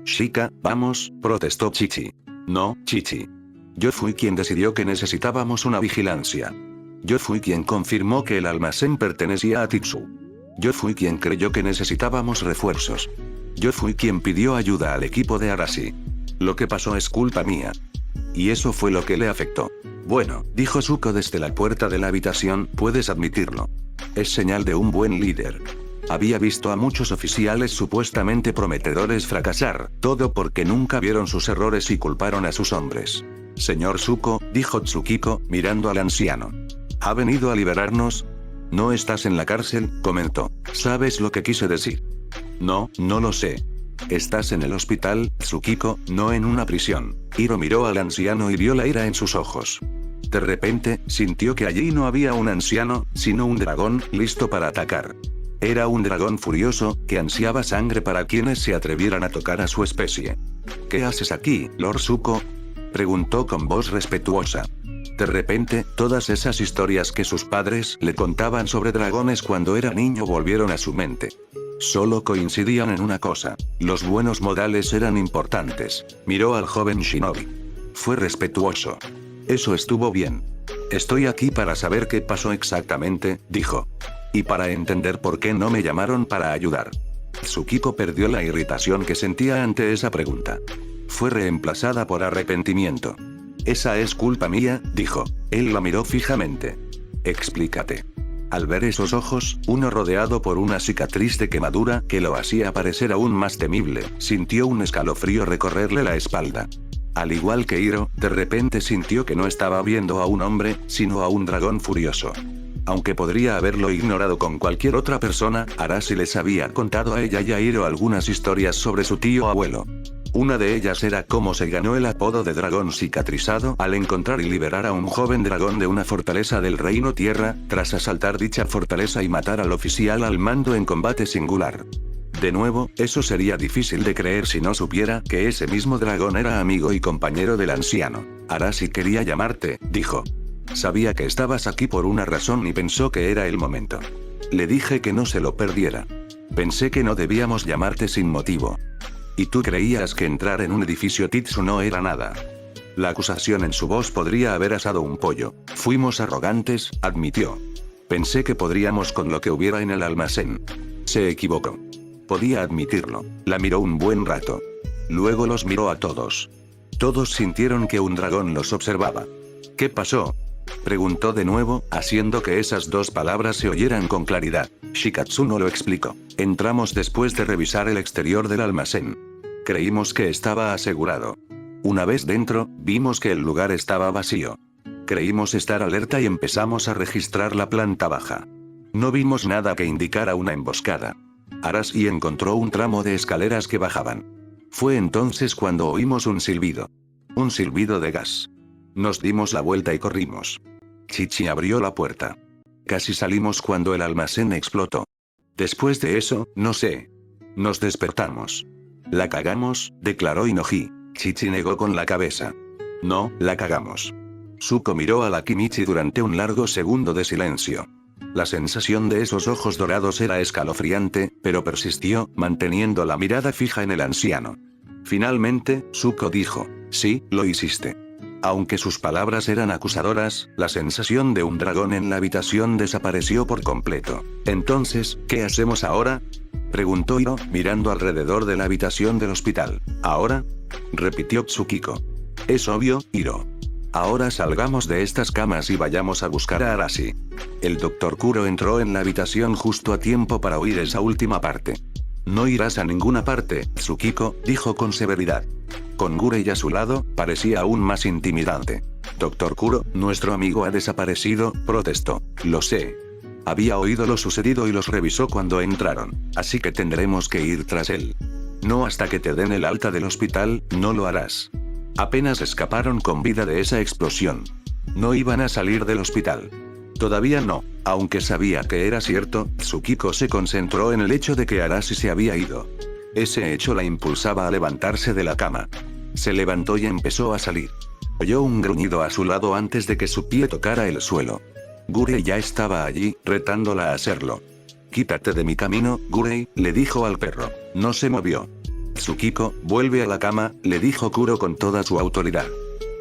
Shika, vamos, protestó Chichi. No, Chichi. Yo fui quien decidió que necesitábamos una vigilancia. Yo fui quien confirmó que el almacén pertenecía a Titsu. Yo fui quien creyó que necesitábamos refuerzos. Yo fui quien pidió ayuda al equipo de Arashi. Lo que pasó es culpa mía. Y eso fue lo que le afectó. Bueno, dijo Zuko desde la puerta de la habitación, puedes admitirlo. Es señal de un buen líder. Había visto a muchos oficiales supuestamente prometedores fracasar, todo porque nunca vieron sus errores y culparon a sus hombres. Señor Zuko, dijo Tsukiko, mirando al anciano. ¿Ha venido a liberarnos? No estás en la cárcel, comentó. ¿Sabes lo que quise decir? No, no lo sé. Estás en el hospital, Tsukiko, no en una prisión. Hiro miró al anciano y vio la ira en sus ojos. De repente, sintió que allí no había un anciano, sino un dragón, listo para atacar. Era un dragón furioso, que ansiaba sangre para quienes se atrevieran a tocar a su especie. ¿Qué haces aquí, Lord Zuko?, preguntó con voz respetuosa. De repente, todas esas historias que sus padres le contaban sobre dragones cuando era niño volvieron a su mente. Solo coincidían en una cosa: los buenos modales eran importantes. Miró al joven shinobi. Fue respetuoso. Eso estuvo bien. Estoy aquí para saber qué pasó exactamente, dijo. Y para entender por qué no me llamaron para ayudar. Tsukiko perdió la irritación que sentía ante esa pregunta. Fue reemplazada por arrepentimiento. Esa es culpa mía, dijo. Él la miró fijamente. Explícate. Al ver esos ojos, uno rodeado por una cicatriz de quemadura que lo hacía parecer aún más temible, sintió un escalofrío recorrerle la espalda. Al igual que Hiro, de repente sintió que no estaba viendo a un hombre, sino a un dragón furioso. Aunque podría haberlo ignorado con cualquier otra persona, Arashi les había contado a ella y a Hiro algunas historias sobre su tío abuelo. Una de ellas era cómo se ganó el apodo de dragón cicatrizado al encontrar y liberar a un joven dragón de una fortaleza del Reino Tierra, tras asaltar dicha fortaleza y matar al oficial al mando en combate singular. De nuevo, eso sería difícil de creer si no supiera que ese mismo dragón era amigo y compañero del anciano. Arashi quería llamarte, dijo. Sabía que estabas aquí por una razón y pensó que era el momento. Le dije que no se lo perdiera. Pensé que no debíamos llamarte sin motivo. Y tú creías que entrar en un edificio Titsu no era nada. La acusación en su voz podría haber asado un pollo. Fuimos arrogantes, admitió. Pensé que podríamos con lo que hubiera en el almacén. Se equivocó. Podía admitirlo. La miró un buen rato. Luego los miró a todos. Todos sintieron que un dragón los observaba. ¿Qué pasó?, preguntó de nuevo, haciendo que esas dos palabras se oyeran con claridad. Shikatsuno lo explicó. Entramos después de revisar el exterior del almacén. Creímos que estaba asegurado. Una vez dentro, vimos que el lugar estaba vacío. Creímos estar alerta y empezamos a registrar la planta baja. No vimos nada que indicara una emboscada. Arashi encontró un tramo de escaleras que bajaban. Fue entonces cuando oímos un silbido. Un silbido de gas. Nos dimos la vuelta y corrimos. Chichi abrió la puerta. Casi salimos cuando el almacén explotó. Después de eso, no sé. Nos despertamos. La cagamos, declaró Inoji. Chichi negó con la cabeza. No, la cagamos. Zuko miró a la Kimichi durante un largo segundo de silencio. La sensación de esos ojos dorados era escalofriante, pero persistió, manteniendo la mirada fija en el anciano. Finalmente, Zuko dijo, sí, lo hiciste. Aunque sus palabras eran acusadoras, la sensación de un dragón en la habitación desapareció por completo. Entonces, ¿qué hacemos ahora?, preguntó Hiro, mirando alrededor de la habitación del hospital. ¿Ahora?, repitió Tsukiko. Es obvio, Hiro. Ahora salgamos de estas camas y vayamos a buscar a Arashi. El Dr. Kuro entró en la habitación justo a tiempo para oír esa última parte. No irás a ninguna parte, Tsukiko, dijo con severidad. Con Gurei a su lado, parecía aún más intimidante. Dr. Kuro, nuestro amigo ha desaparecido, protestó. Lo sé. Había oído lo sucedido y los revisó cuando entraron, así que tendremos que ir tras él. No hasta que te den el alta del hospital, no lo harás. Apenas escaparon con vida de esa explosión. No iban a salir del hospital. Todavía no, aunque sabía que era cierto, Tsukiko se concentró en el hecho de que Arashi se había ido. Ese hecho la impulsaba a levantarse de la cama. Se levantó y empezó a salir. Oyó un gruñido a su lado antes de que su pie tocara el suelo. Gurei ya estaba allí, retándola a hacerlo. Quítate de mi camino, Gurei, le dijo al perro. No se movió. Tsukiko, vuelve a la cama, le dijo Kuro con toda su autoridad.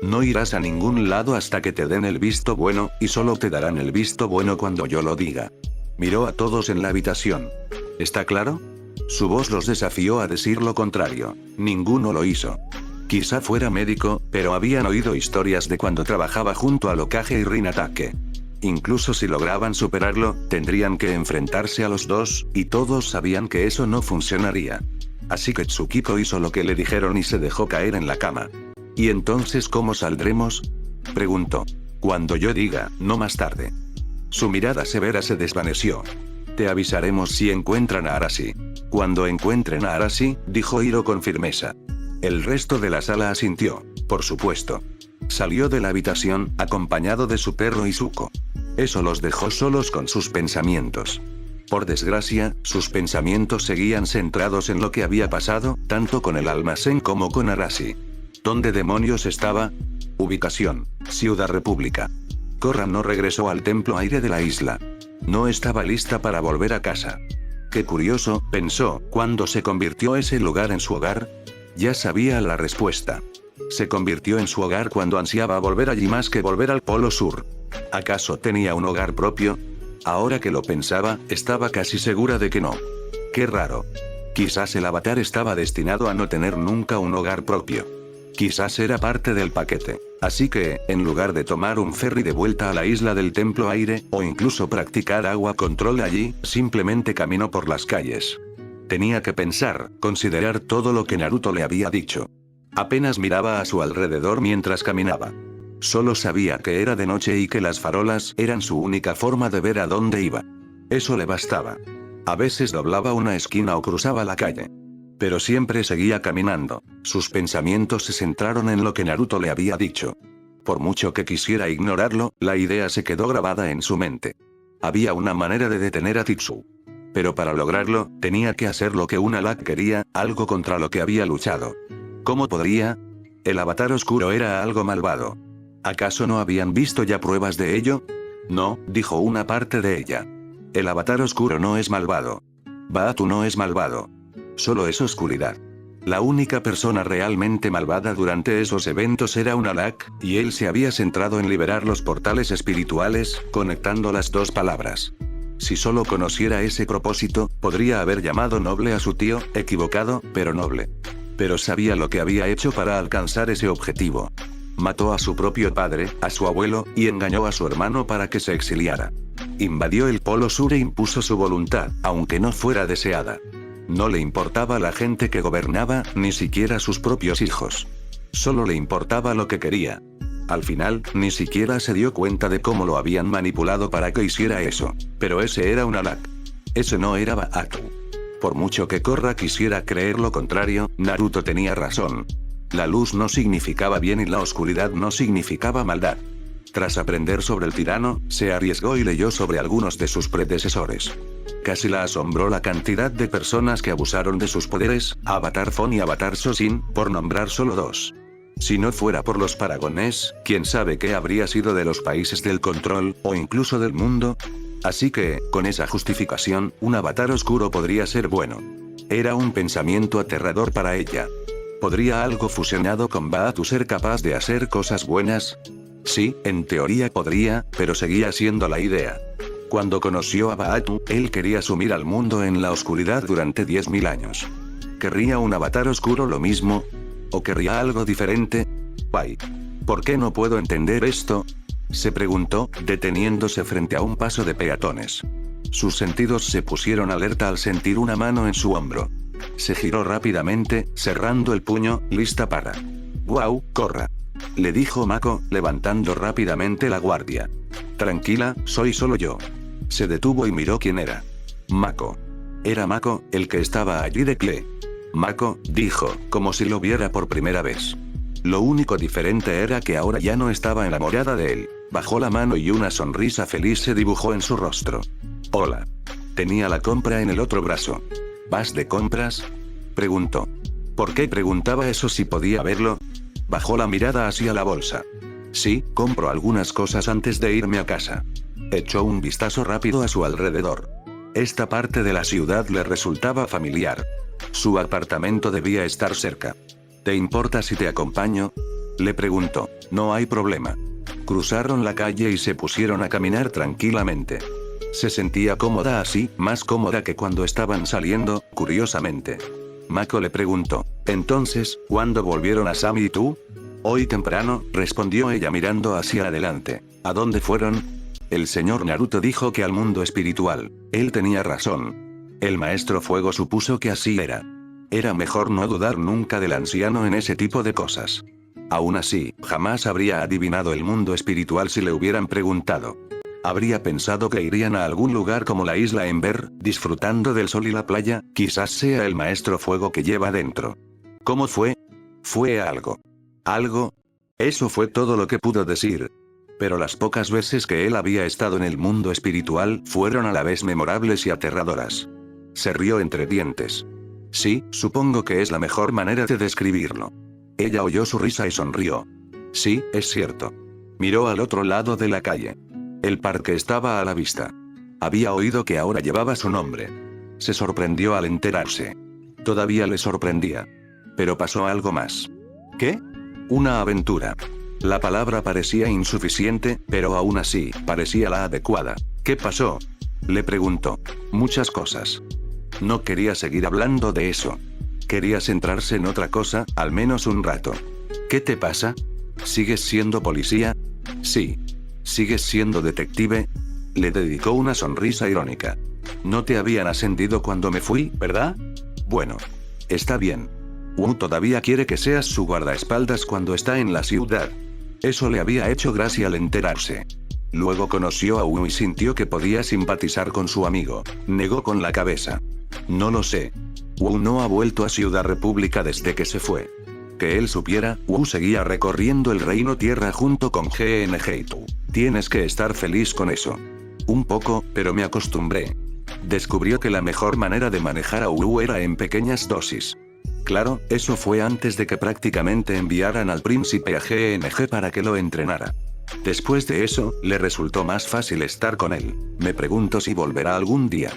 No irás a ningún lado hasta que te den el visto bueno, y solo te darán el visto bueno cuando yo lo diga. Miró a todos en la habitación. ¿Está claro? Su voz los desafió a decir lo contrario. Ninguno lo hizo. Quizá fuera médico, pero habían oído historias de cuando trabajaba junto a Lokage y Rinatake. Incluso si lograban superarlo, tendrían que enfrentarse a los dos, y todos sabían que eso no funcionaría. Así que Tsukiko hizo lo que le dijeron y se dejó caer en la cama. ¿Y entonces cómo saldremos?, preguntó. Cuando yo diga, no más tarde. Su mirada severa se desvaneció. Te avisaremos si encuentran a Arashi. Cuando encuentren a Arashi, dijo Hiro con firmeza. El resto de la sala asintió. Por supuesto. Salió de la habitación, acompañado de su perro y Zuko. Eso los dejó solos con sus pensamientos. Por desgracia, sus pensamientos seguían centrados en lo que había pasado, tanto con el almacén como con Arashi. ¿Dónde demonios estaba? Ubicación: Ciudad República. Korra no regresó al templo aire de la isla. No estaba lista para volver a casa. Qué curioso, pensó, ¿cuándo se convirtió ese lugar en su hogar? Ya sabía la respuesta. Se convirtió en su hogar cuando ansiaba volver allí más que volver al Polo Sur. ¿Acaso tenía un hogar propio? Ahora que lo pensaba, estaba casi segura de que no. Qué raro. Quizás el avatar estaba destinado a no tener nunca un hogar propio. Quizás era parte del paquete. Así que, en lugar de tomar un ferry de vuelta a la isla del Templo Aire, o incluso practicar agua control allí, simplemente caminó por las calles. Tenía que pensar, considerar todo lo que Naruto le había dicho. Apenas miraba a su alrededor mientras caminaba. Solo sabía que era de noche y que las farolas eran su única forma de ver a dónde iba. Eso le bastaba. A veces doblaba una esquina o cruzaba la calle. Pero siempre seguía caminando. Sus pensamientos se centraron en lo que Naruto le había dicho. Por mucho que quisiera ignorarlo, la idea se quedó grabada en su mente. Había una manera de detener a Tetsu. Pero para lograrlo, tenía que hacer lo que una Lack quería, algo contra lo que había luchado. ¿Cómo podría? El avatar oscuro era algo malvado. ¿Acaso no habían visto ya pruebas de ello? No, dijo una parte de ella. El avatar oscuro no es malvado. Baatu no es malvado. Solo es oscuridad. La única persona realmente malvada durante esos eventos era una Lack, y él se había centrado en liberar los portales espirituales, conectando las dos palabras. Si solo conociera ese propósito, podría haber llamado noble a su tío, equivocado, pero noble. Pero sabía lo que había hecho para alcanzar ese objetivo. Mató a su propio padre, a su abuelo, y engañó a su hermano para que se exiliara. Invadió el Polo Sur e impuso su voluntad, aunque no fuera deseada. No le importaba la gente que gobernaba, ni siquiera sus propios hijos. Solo le importaba lo que quería. Al final, ni siquiera se dio cuenta de cómo lo habían manipulado para que hiciera eso. Pero ese era una Lack. Ese no era Baatu. Por mucho que Korra quisiera creer lo contrario, Naruto tenía razón. La luz no significaba bien y la oscuridad no significaba maldad. Tras aprender sobre el tirano, se arriesgó y leyó sobre algunos de sus predecesores. Casi la asombró la cantidad de personas que abusaron de sus poderes, Avatar Fon y Avatar Sosin, por nombrar solo dos. Si no fuera por los paragones, quién sabe qué habría sido de los países del control, o incluso del mundo. Así que, con esa justificación, un avatar oscuro podría ser bueno. Era un pensamiento aterrador para ella. ¿Podría algo fusionado con Baatu ser capaz de hacer cosas buenas? Sí, en teoría podría, pero seguía siendo la idea. Cuando conoció a Baatu, él quería sumir al mundo en la oscuridad durante 10.000 años. ¿Querría un avatar oscuro lo mismo? ¿O querría algo diferente? Pai. ¿Por qué no puedo entender esto? Se preguntó, deteniéndose frente a un paso de peatones. Sus sentidos se pusieron alerta al sentir una mano en su hombro. Se giró rápidamente, cerrando el puño, lista para... «¡Guau, Korra!», le dijo Mako, levantando rápidamente la guardia. «Tranquila, soy solo yo». Se detuvo y miró quién era. Mako. Era Mako, el que estaba allí de pie. Mako, dijo, como si lo viera por primera vez. Lo único diferente era que ahora ya no estaba enamorada de él. Bajó la mano y una sonrisa feliz se dibujó en su rostro. «Hola». Tenía la compra en el otro brazo. «¿Vas de compras?», preguntó. ¿Por qué preguntaba eso si podía verlo? Bajó la mirada hacia la bolsa. «Sí, compro algunas cosas antes de irme a casa». Echó un vistazo rápido a su alrededor. Esta parte de la ciudad le resultaba familiar. Su apartamento debía estar cerca. «¿Te importa si te acompaño?», le preguntó. «No hay problema». Cruzaron la calle y se pusieron a caminar tranquilamente. Se sentía cómoda así, más cómoda que cuando estaban saliendo, curiosamente. Mako le preguntó, «Entonces, ¿cuándo volvieron a Sami y tú?». «Hoy temprano», respondió ella mirando hacia adelante. «¿A dónde fueron?». El señor Naruto dijo que al mundo espiritual. Él tenía razón. El maestro Fuego supuso que así era. Era mejor no dudar nunca del anciano en ese tipo de cosas. Aún así, jamás habría adivinado el mundo espiritual si le hubieran preguntado. Habría pensado que irían a algún lugar como la isla Ember, disfrutando del sol y la playa, quizás sea el maestro Fuego que lleva dentro. ¿Cómo fue? Fue algo. ¿Algo? Eso fue todo lo que pudo decir. Pero las pocas veces que él había estado en el mundo espiritual fueron a la vez memorables y aterradoras. Se rió entre dientes. Sí, supongo que es la mejor manera de describirlo. Ella oyó su risa y sonrió. Sí, es cierto. Miró al otro lado de la calle. El parque estaba a la vista. Había oído que ahora llevaba su nombre. Se sorprendió al enterarse. Todavía le sorprendía. Pero pasó algo más. ¿Qué? Una aventura. La palabra parecía insuficiente, pero aún así, parecía la adecuada. ¿Qué pasó? Le preguntó. Muchas cosas. No quería seguir hablando de eso. Quería centrarse en otra cosa, al menos un rato. ¿Qué te pasa? ¿Sigues siendo policía? Sí. ¿Sigues siendo detective? Le dedicó una sonrisa irónica. No te habían ascendido cuando me fui, ¿verdad? Bueno. Está bien. Wu todavía quiere que seas su guardaespaldas cuando está en la ciudad. Eso le había hecho gracia al enterarse. Luego conoció a Wu y sintió que podía simpatizar con su amigo. Negó con la cabeza. No lo sé. Wu no ha vuelto a Ciudad República desde que se fue. Que él supiera, Wu seguía recorriendo el Reino Tierra junto con GNG. Tienes que estar feliz con eso. Un poco, pero me acostumbré. Descubrió que la mejor manera de manejar a Wu era en pequeñas dosis. Claro, eso fue antes de que prácticamente enviaran al príncipe a GNG para que lo entrenara. Después de eso, le resultó más fácil estar con él. Me pregunto si volverá algún día.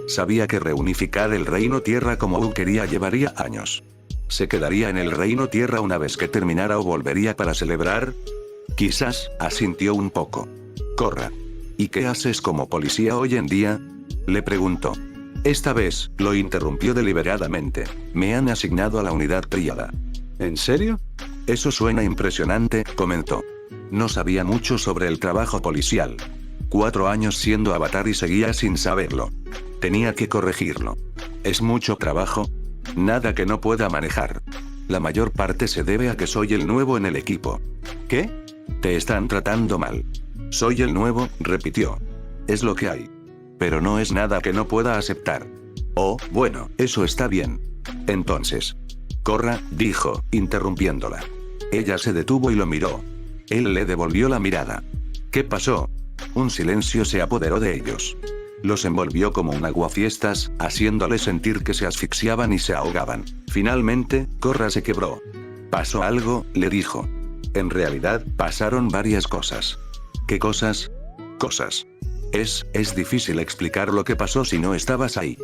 Sabía que reunificar el Reino Tierra como Wu quería llevaría años. ¿Se quedaría en el Reino Tierra una vez que terminara o volvería para celebrar? Quizás, asintió un poco. Korra. ¿Y qué haces como policía hoy en día? Le preguntó. Esta vez, lo interrumpió deliberadamente. Me han asignado a la unidad tríada. ¿En serio? Eso suena impresionante, comentó. No sabía mucho sobre el trabajo policial. 4 años siendo avatar y seguía sin saberlo. Tenía que corregirlo. ¿Es mucho trabajo? Nada que no pueda manejar. La mayor parte se debe a que soy el nuevo en el equipo. ¿Qué? Te están tratando mal. Soy el nuevo, repitió. Es lo que hay. Pero no es nada que no pueda aceptar. Oh, bueno, eso está bien. Entonces. Korra, dijo, interrumpiéndola. Ella se detuvo y lo miró. Él le devolvió la mirada. ¿Qué pasó? Un silencio se apoderó de ellos. Los envolvió como un aguafiestas, haciéndoles sentir que se asfixiaban y se ahogaban. Finalmente, Korra se quebró. ¿Pasó algo?, le dijo. En realidad, pasaron varias cosas. ¿Qué cosas? Cosas. Es difícil explicar lo que pasó si no estabas ahí.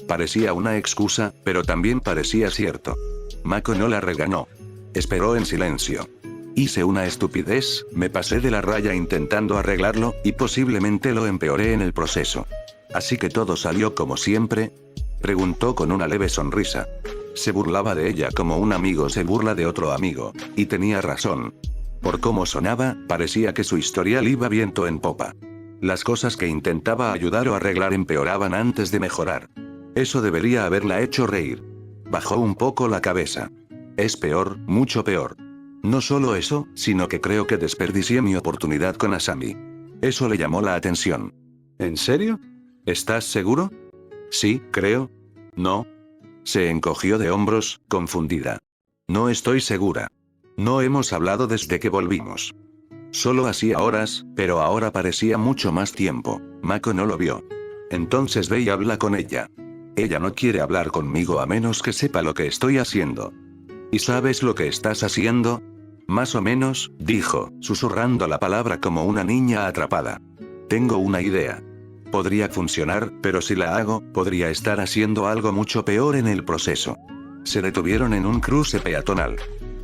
Parecía una excusa, pero también parecía cierto. Mako no la regañó. Esperó en silencio. Hice una estupidez, me pasé de la raya intentando arreglarlo, y posiblemente lo empeoré en el proceso. ¿Así que todo salió como siempre? Preguntó con una leve sonrisa. Se burlaba de ella como un amigo se burla de otro amigo, y tenía razón. Por cómo sonaba, parecía que su historial iba viento en popa. Las cosas que intentaba ayudar o arreglar empeoraban antes de mejorar. Eso debería haberla hecho reír. Bajó un poco la cabeza. Es peor, mucho peor. No solo eso, sino que creo que desperdicié mi oportunidad con Asami. Eso le llamó la atención. ¿En serio? ¿Estás seguro? Sí, creo. ¿No? Se encogió de hombros, confundida. No estoy segura. No hemos hablado desde que volvimos. Solo hacía horas, pero ahora parecía mucho más tiempo. Mako no lo vio. Entonces ve y habla con ella. Ella no quiere hablar conmigo a menos que sepa lo que estoy haciendo. ¿Y sabes lo que estás haciendo? Más o menos, dijo, susurrando la palabra como una niña atrapada. Tengo una idea. Podría funcionar, pero si la hago, podría estar haciendo algo mucho peor en el proceso. Se detuvieron en un cruce peatonal.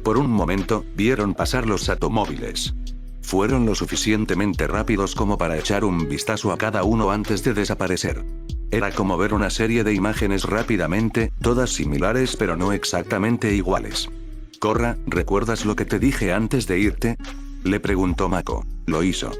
Por un momento, vieron pasar los automóviles. Fueron lo suficientemente rápidos como para echar un vistazo a cada uno antes de desaparecer. Era como ver una serie de imágenes rápidamente, todas similares pero no exactamente iguales. Korra, ¿recuerdas lo que te dije antes de irte? Le preguntó Mako. Lo hizo.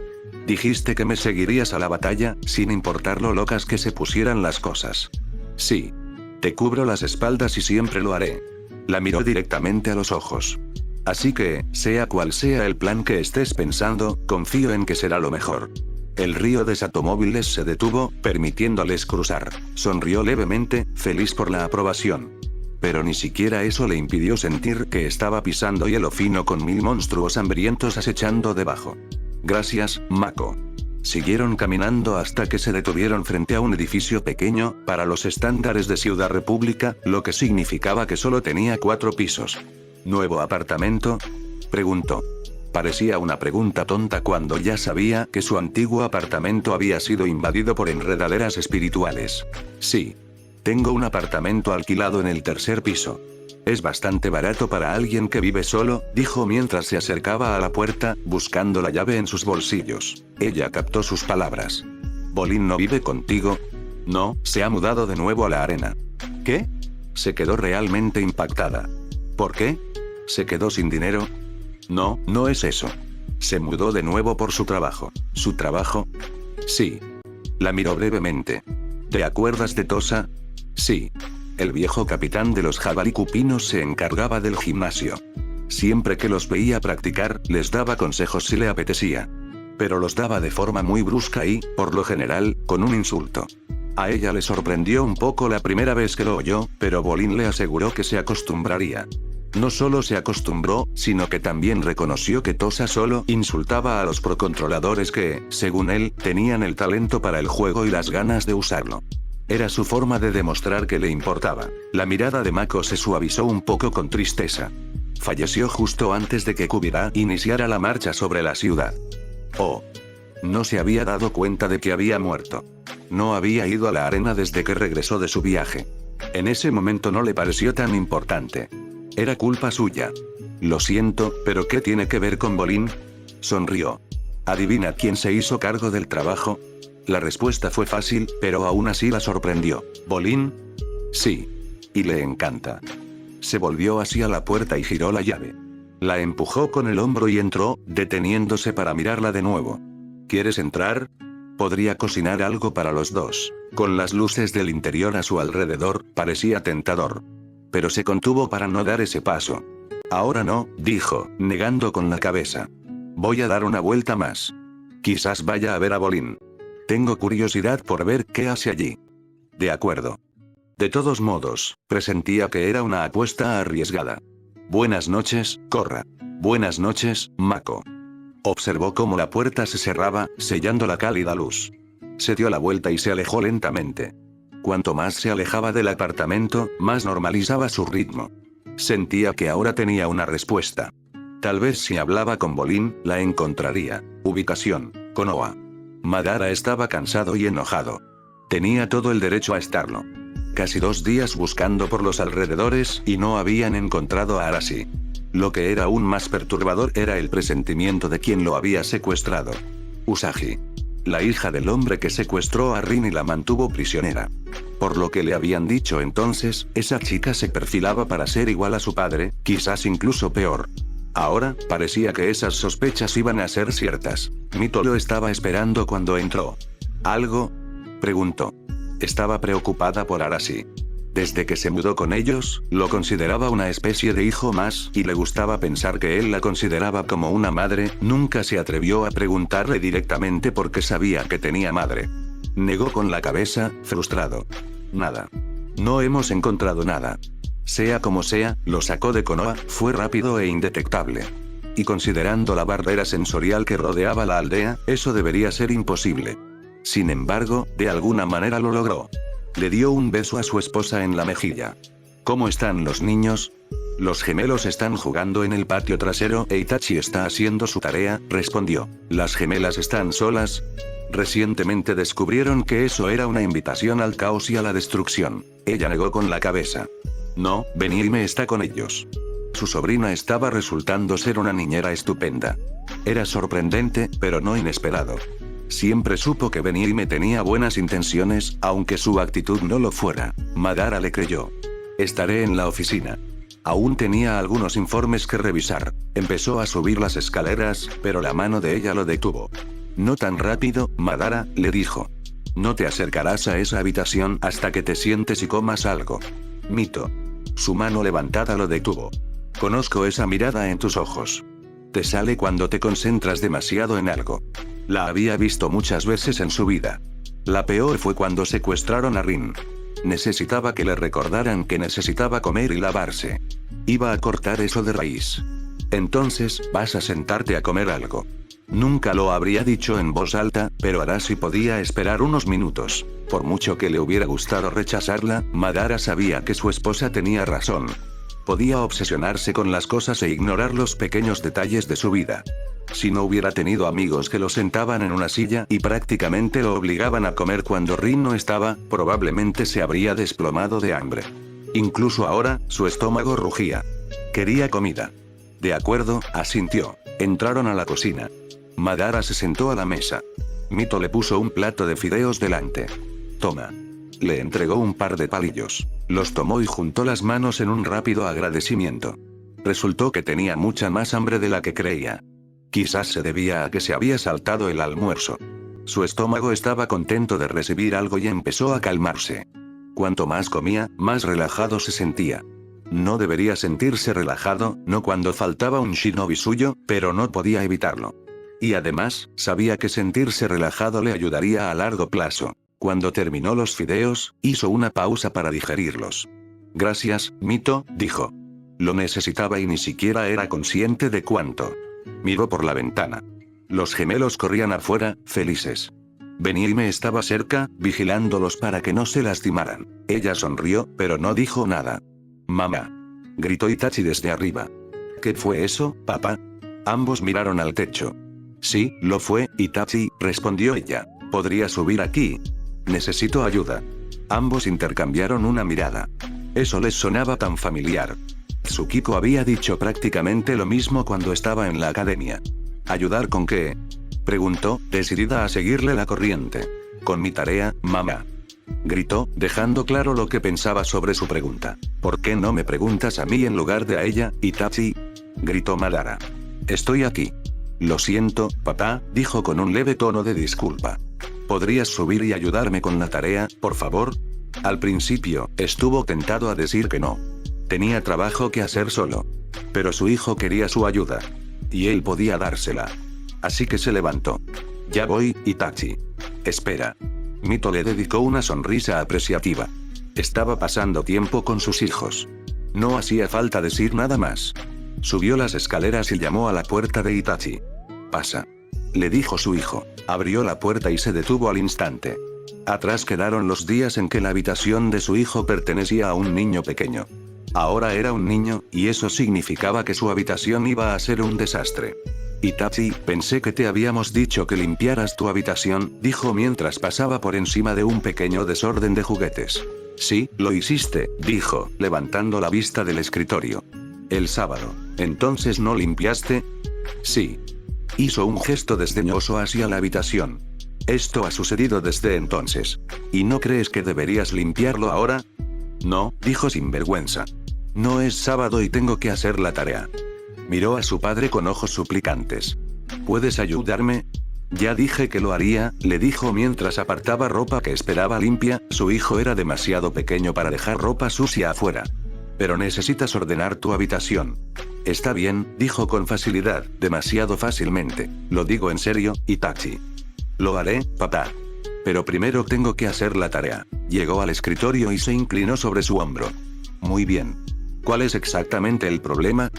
Dijiste que me seguirías a la batalla, sin importar lo locas que se pusieran las cosas. Sí. Te cubro las espaldas y siempre lo haré. La miró directamente a los ojos. Así que, sea cual sea el plan que estés pensando, confío en que será lo mejor. El río de automóviles se detuvo, permitiéndoles cruzar. Sonrió levemente, feliz por la aprobación. Pero ni siquiera eso le impidió sentir que estaba pisando hielo fino con 1000 monstruos hambrientos acechando debajo. Gracias, Mako. Siguieron caminando hasta que se detuvieron frente a un edificio pequeño, para los estándares de Ciudad República, lo que significaba que solo tenía 4 pisos. ¿Nuevo apartamento?, preguntó. Parecía una pregunta tonta cuando ya sabía que su antiguo apartamento había sido invadido por enredaderas espirituales. Sí. Tengo un apartamento alquilado en el 3er piso. Es bastante barato para alguien que vive solo, dijo mientras se acercaba a la puerta, buscando la llave en sus bolsillos. Ella captó sus palabras. ¿Bolin no vive contigo? No, se ha mudado de nuevo a la arena. ¿Qué? Se quedó realmente impactada. ¿Por qué? ¿Se quedó sin dinero? No, no es eso. Se mudó de nuevo por su trabajo. ¿Su trabajo? Sí. La miró brevemente. ¿Te acuerdas de Tosa? Sí. El viejo capitán de los jabalí cupinos se encargaba del gimnasio. Siempre que los veía practicar, les daba consejos si le apetecía. Pero los daba de forma muy brusca y, por lo general, con un insulto. A ella le sorprendió un poco la primera vez que lo oyó, pero Bolin le aseguró que se acostumbraría. No solo se acostumbró, sino que también reconoció que Tosa solo insultaba a los procontroladores que, según él, tenían el talento para el juego y las ganas de usarlo. Era su forma de demostrar que le importaba. La mirada de Mako se suavizó un poco con tristeza. Falleció justo antes de que Kubira iniciara la marcha sobre la ciudad. Oh. No se había dado cuenta de que había muerto. No había ido a la arena desde que regresó de su viaje. En ese momento no le pareció tan importante. Era culpa suya. Lo siento, pero ¿qué tiene que ver con Bolin? Sonrió. ¿Adivina quién se hizo cargo del trabajo? La respuesta fue fácil, pero aún así la sorprendió. ¿Bolin? Sí. Y le encanta. Se volvió hacia la puerta y giró la llave. La empujó con el hombro y entró, deteniéndose para mirarla de nuevo. ¿Quieres entrar? Podría cocinar algo para los dos. Con las luces del interior a su alrededor, parecía tentador. Pero se contuvo para no dar ese paso. Ahora no, dijo, negando con la cabeza. Voy a dar una vuelta más. Quizás vaya a ver a Bolin. Tengo curiosidad por ver qué hace allí. De acuerdo. De todos modos, presentía que era una apuesta arriesgada. Buenas noches, Korra. Buenas noches, Mako. Observó cómo la puerta se cerraba, sellando la cálida luz. Se dio la vuelta y se alejó lentamente. Cuanto más se alejaba del apartamento, más normalizaba su ritmo. Sentía que ahora tenía una respuesta. Tal vez si hablaba con Bolin, la encontraría. Ubicación: Konoha. Madara estaba cansado y enojado. Tenía todo el derecho a estarlo. Casi 2 días buscando por los alrededores y no habían encontrado a Arashi. Lo que era aún más perturbador era el presentimiento de quien lo había secuestrado. Usagi. La hija del hombre que secuestró a Rin y la mantuvo prisionera. Por lo que le habían dicho entonces, esa chica se perfilaba para ser igual a su padre, quizás incluso peor. Ahora, parecía que esas sospechas iban a ser ciertas. Mito lo estaba esperando cuando entró. ¿Algo?, preguntó. Estaba preocupada por Arashi. Desde que se mudó con ellos, lo consideraba una especie de hijo más, y le gustaba pensar que él la consideraba como una madre. Nunca se atrevió a preguntarle directamente porque sabía que tenía madre. Negó con la cabeza, frustrado. Nada. No hemos encontrado nada. Sea como sea, lo sacó de Konoha, fue rápido e indetectable. Y considerando la barrera sensorial que rodeaba la aldea, eso debería ser imposible. Sin embargo, de alguna manera lo logró. Le dio un beso a su esposa en la mejilla. ¿Cómo están los niños? Los gemelos están jugando en el patio trasero e Itachi está haciendo su tarea, respondió. ¿Las gemelas están solas? Recientemente descubrieron que eso era una invitación al caos y a la destrucción. Ella negó con la cabeza. No, Benihime está con ellos. Su sobrina estaba resultando ser una niñera estupenda. Era sorprendente, pero no inesperado. Siempre supo que Benihime tenía buenas intenciones, aunque su actitud no lo fuera. Madara le creyó. Estaré en la oficina. Aún tenía algunos informes que revisar. Empezó a subir las escaleras, pero la mano de ella lo detuvo. No tan rápido, Madara, le dijo. No te acercarás a esa habitación hasta que te sientes y comas algo. Mito. Su mano levantada lo detuvo. Conozco esa mirada en tus ojos. Te sale cuando te concentras demasiado en algo. La había visto muchas veces en su vida. La peor fue cuando secuestraron a Rin. Necesitaba que le recordaran que necesitaba comer y lavarse. Iba a cortar eso de raíz. Entonces, vas a sentarte a comer algo. Nunca lo habría dicho en voz alta, pero Arashi podía esperar unos minutos. Por mucho que le hubiera gustado rechazarla, Madara sabía que su esposa tenía razón. Podía obsesionarse con las cosas e ignorar los pequeños detalles de su vida. Si no hubiera tenido amigos que lo sentaban en una silla y prácticamente lo obligaban a comer cuando Rin no estaba, probablemente se habría desplomado de hambre. Incluso ahora, su estómago rugía. Quería comida. De acuerdo, asintió. Entraron a la cocina. Madara se sentó a la mesa. Mito le puso un plato de fideos delante. Toma. Le entregó un par de palillos. Los tomó y juntó las manos en un rápido agradecimiento. Resultó que tenía mucha más hambre de la que creía. Quizás se debía a que se había saltado el almuerzo. Su estómago estaba contento de recibir algo y empezó a calmarse. Cuanto más comía, más relajado se sentía. No debería sentirse relajado, no cuando faltaba un shinobi suyo, pero no podía evitarlo. Y además, sabía que sentirse relajado le ayudaría a largo plazo. Cuando terminó los fideos, hizo una pausa para digerirlos. Gracias, Mito, dijo. Lo necesitaba y ni siquiera era consciente de cuánto. Miró por la ventana. Los gemelos corrían afuera, felices. Benime estaba cerca, vigilándolos para que no se lastimaran. Ella sonrió, pero no dijo nada. Mamá. Gritó Itachi desde arriba. ¿Qué fue eso, papá? Ambos miraron al techo. Sí, lo fue, Itachi, respondió ella. ¿Podría subir aquí? Necesito ayuda. Ambos intercambiaron una mirada. Eso les sonaba tan familiar. Tsukiko había dicho prácticamente lo mismo cuando estaba en la academia. ¿Ayudar con qué? Preguntó, decidida a seguirle la corriente. Con mi tarea, mamá. Gritó, dejando claro lo que pensaba sobre su pregunta. ¿Por qué no me preguntas a mí en lugar de a ella, Itachi? Gritó Madara. Estoy aquí. Lo siento, papá, dijo con un leve tono de disculpa. ¿Podrías subir y ayudarme con la tarea, por favor? Al principio, estuvo tentado a decir que no. Tenía trabajo que hacer solo. Pero su hijo quería su ayuda. Y él podía dársela. Así que se levantó. Ya voy, Itachi. Espera. Mito le dedicó una sonrisa apreciativa. Estaba pasando tiempo con sus hijos. No hacía falta decir nada más. Subió las escaleras y llamó a la puerta de Itachi. Pasa. Le dijo su hijo. Abrió la puerta y se detuvo al instante. Atrás quedaron los días en que la habitación de su hijo pertenecía a un niño pequeño. Ahora era un niño, y eso significaba que su habitación iba a ser un desastre. Itachi, pensé que te habíamos dicho que limpiaras tu habitación, dijo mientras pasaba por encima de un pequeño desorden de juguetes. Sí, lo hiciste, dijo, levantando la vista del escritorio. El sábado. ¿Entonces no limpiaste? Sí. Hizo un gesto desdeñoso hacia la habitación. Esto ha sucedido desde entonces. ¿Y no crees que deberías limpiarlo ahora? No, dijo sin vergüenza. No es sábado y tengo que hacer la tarea. Miró a su padre con ojos suplicantes. ¿Puedes ayudarme? Ya dije que lo haría, le dijo mientras apartaba ropa que esperaba limpia. Su hijo era demasiado pequeño para dejar ropa sucia afuera. Pero necesitas ordenar tu habitación. Está bien, dijo con facilidad, demasiado fácilmente. Lo digo en serio, Itachi. Lo haré, papá. Pero primero tengo que hacer la tarea. Llegó al escritorio y se inclinó sobre su hombro. Muy bien. ¿Cuál es exactamente el problema?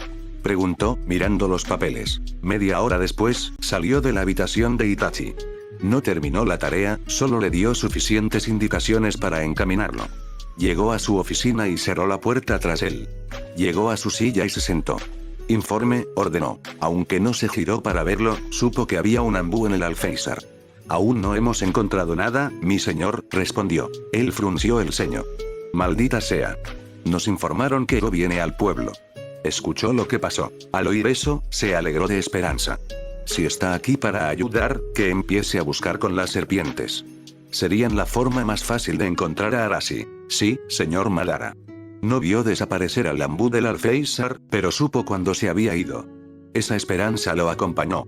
Preguntó, mirando los papeles. Media hora después, salió de la habitación de Itachi. No terminó la tarea, solo le dio suficientes indicaciones para encaminarlo. Llegó a su oficina y cerró la puerta tras él. Llegó a su silla y se sentó. Informe, ordenó. Aunque no se giró para verlo, supo que había un ambú en el alféizar. Aún no hemos encontrado nada, mi señor, respondió. Él frunció el ceño. Maldita sea. Nos informaron que Go viene al pueblo. Escuchó lo que pasó. Al oír eso, se alegró de esperanza. Si está aquí para ayudar, que empiece a buscar con las serpientes. Serían la forma más fácil de encontrar a Arashi. Sí, señor Madara. No vio desaparecer al ambú del alféizar, pero supo cuando se había ido. Esa esperanza lo acompañó.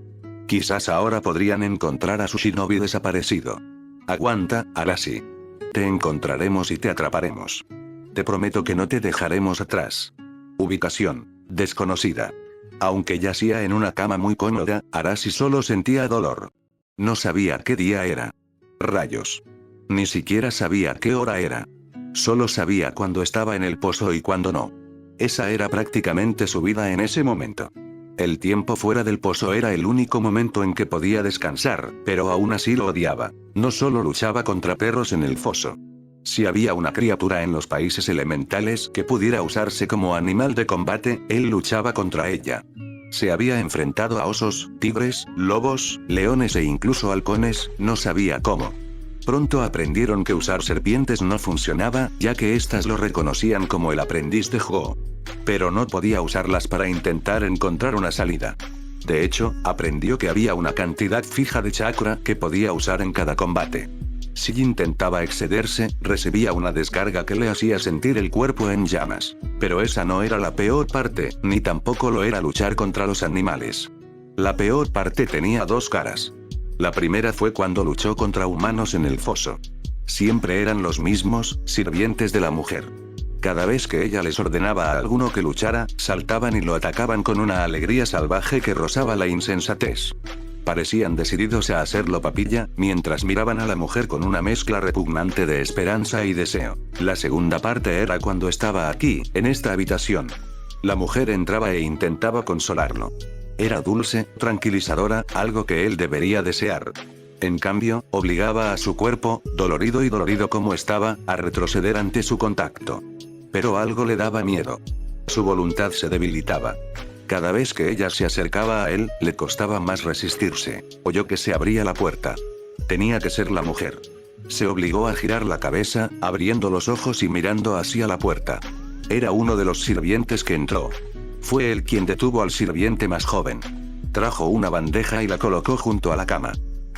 Quizás ahora podrían encontrar a su shinobi desaparecido. Aguanta, Arashi. Te encontraremos y te atraparemos. Te prometo que no te dejaremos atrás. Ubicación. Desconocida. Aunque yacía en una cama muy cómoda, Arashi solo sentía dolor. No sabía qué día era. Rayos. Ni siquiera sabía qué hora era. Solo sabía cuándo estaba en el pozo y cuándo no. Esa era prácticamente su vida en ese momento. El tiempo fuera del pozo era el único momento en que podía descansar, pero aún así lo odiaba. No solo luchaba contra perros en el foso. Si había una criatura en los países elementales que pudiera usarse como animal de combate, él luchaba contra ella. Se había enfrentado a osos, tigres, lobos, leones e incluso halcones, no sabía cómo. Pronto aprendieron que usar serpientes no funcionaba, ya que éstas lo reconocían como el aprendiz de Ho. Pero no podía usarlas para intentar encontrar una salida. De hecho, aprendió que había una cantidad fija de chakra que podía usar en cada combate. Si intentaba excederse, recibía una descarga que le hacía sentir el cuerpo en llamas. Pero esa no era la peor parte, ni tampoco lo era luchar contra los animales. La peor parte tenía dos caras. La primera fue cuando luchó contra humanos en el foso. Siempre eran los mismos, sirvientes de la mujer. Cada vez que ella les ordenaba a alguno que luchara, saltaban y lo atacaban con una alegría salvaje que rozaba la insensatez. Parecían decididos a hacerlo papilla, mientras miraban a la mujer con una mezcla repugnante de esperanza y deseo. La segunda parte era cuando estaba aquí, en esta habitación. La mujer entraba e intentaba consolarlo. Era dulce, tranquilizadora, algo que él debería desear. En cambio, obligaba a su cuerpo, dolorido y dolorido como estaba, a retroceder ante su contacto. Pero algo le daba miedo. Su voluntad se debilitaba. Cada vez que ella se acercaba a él, le costaba más resistirse. Oyó que se abría la puerta. Tenía que ser la mujer. Se obligó a girar la cabeza, abriendo los ojos y mirando hacia la puerta. Era uno de los sirvientes que entró. Fue él quien detuvo al sirviente más joven. Trajo una bandeja y la colocó junto a la cama.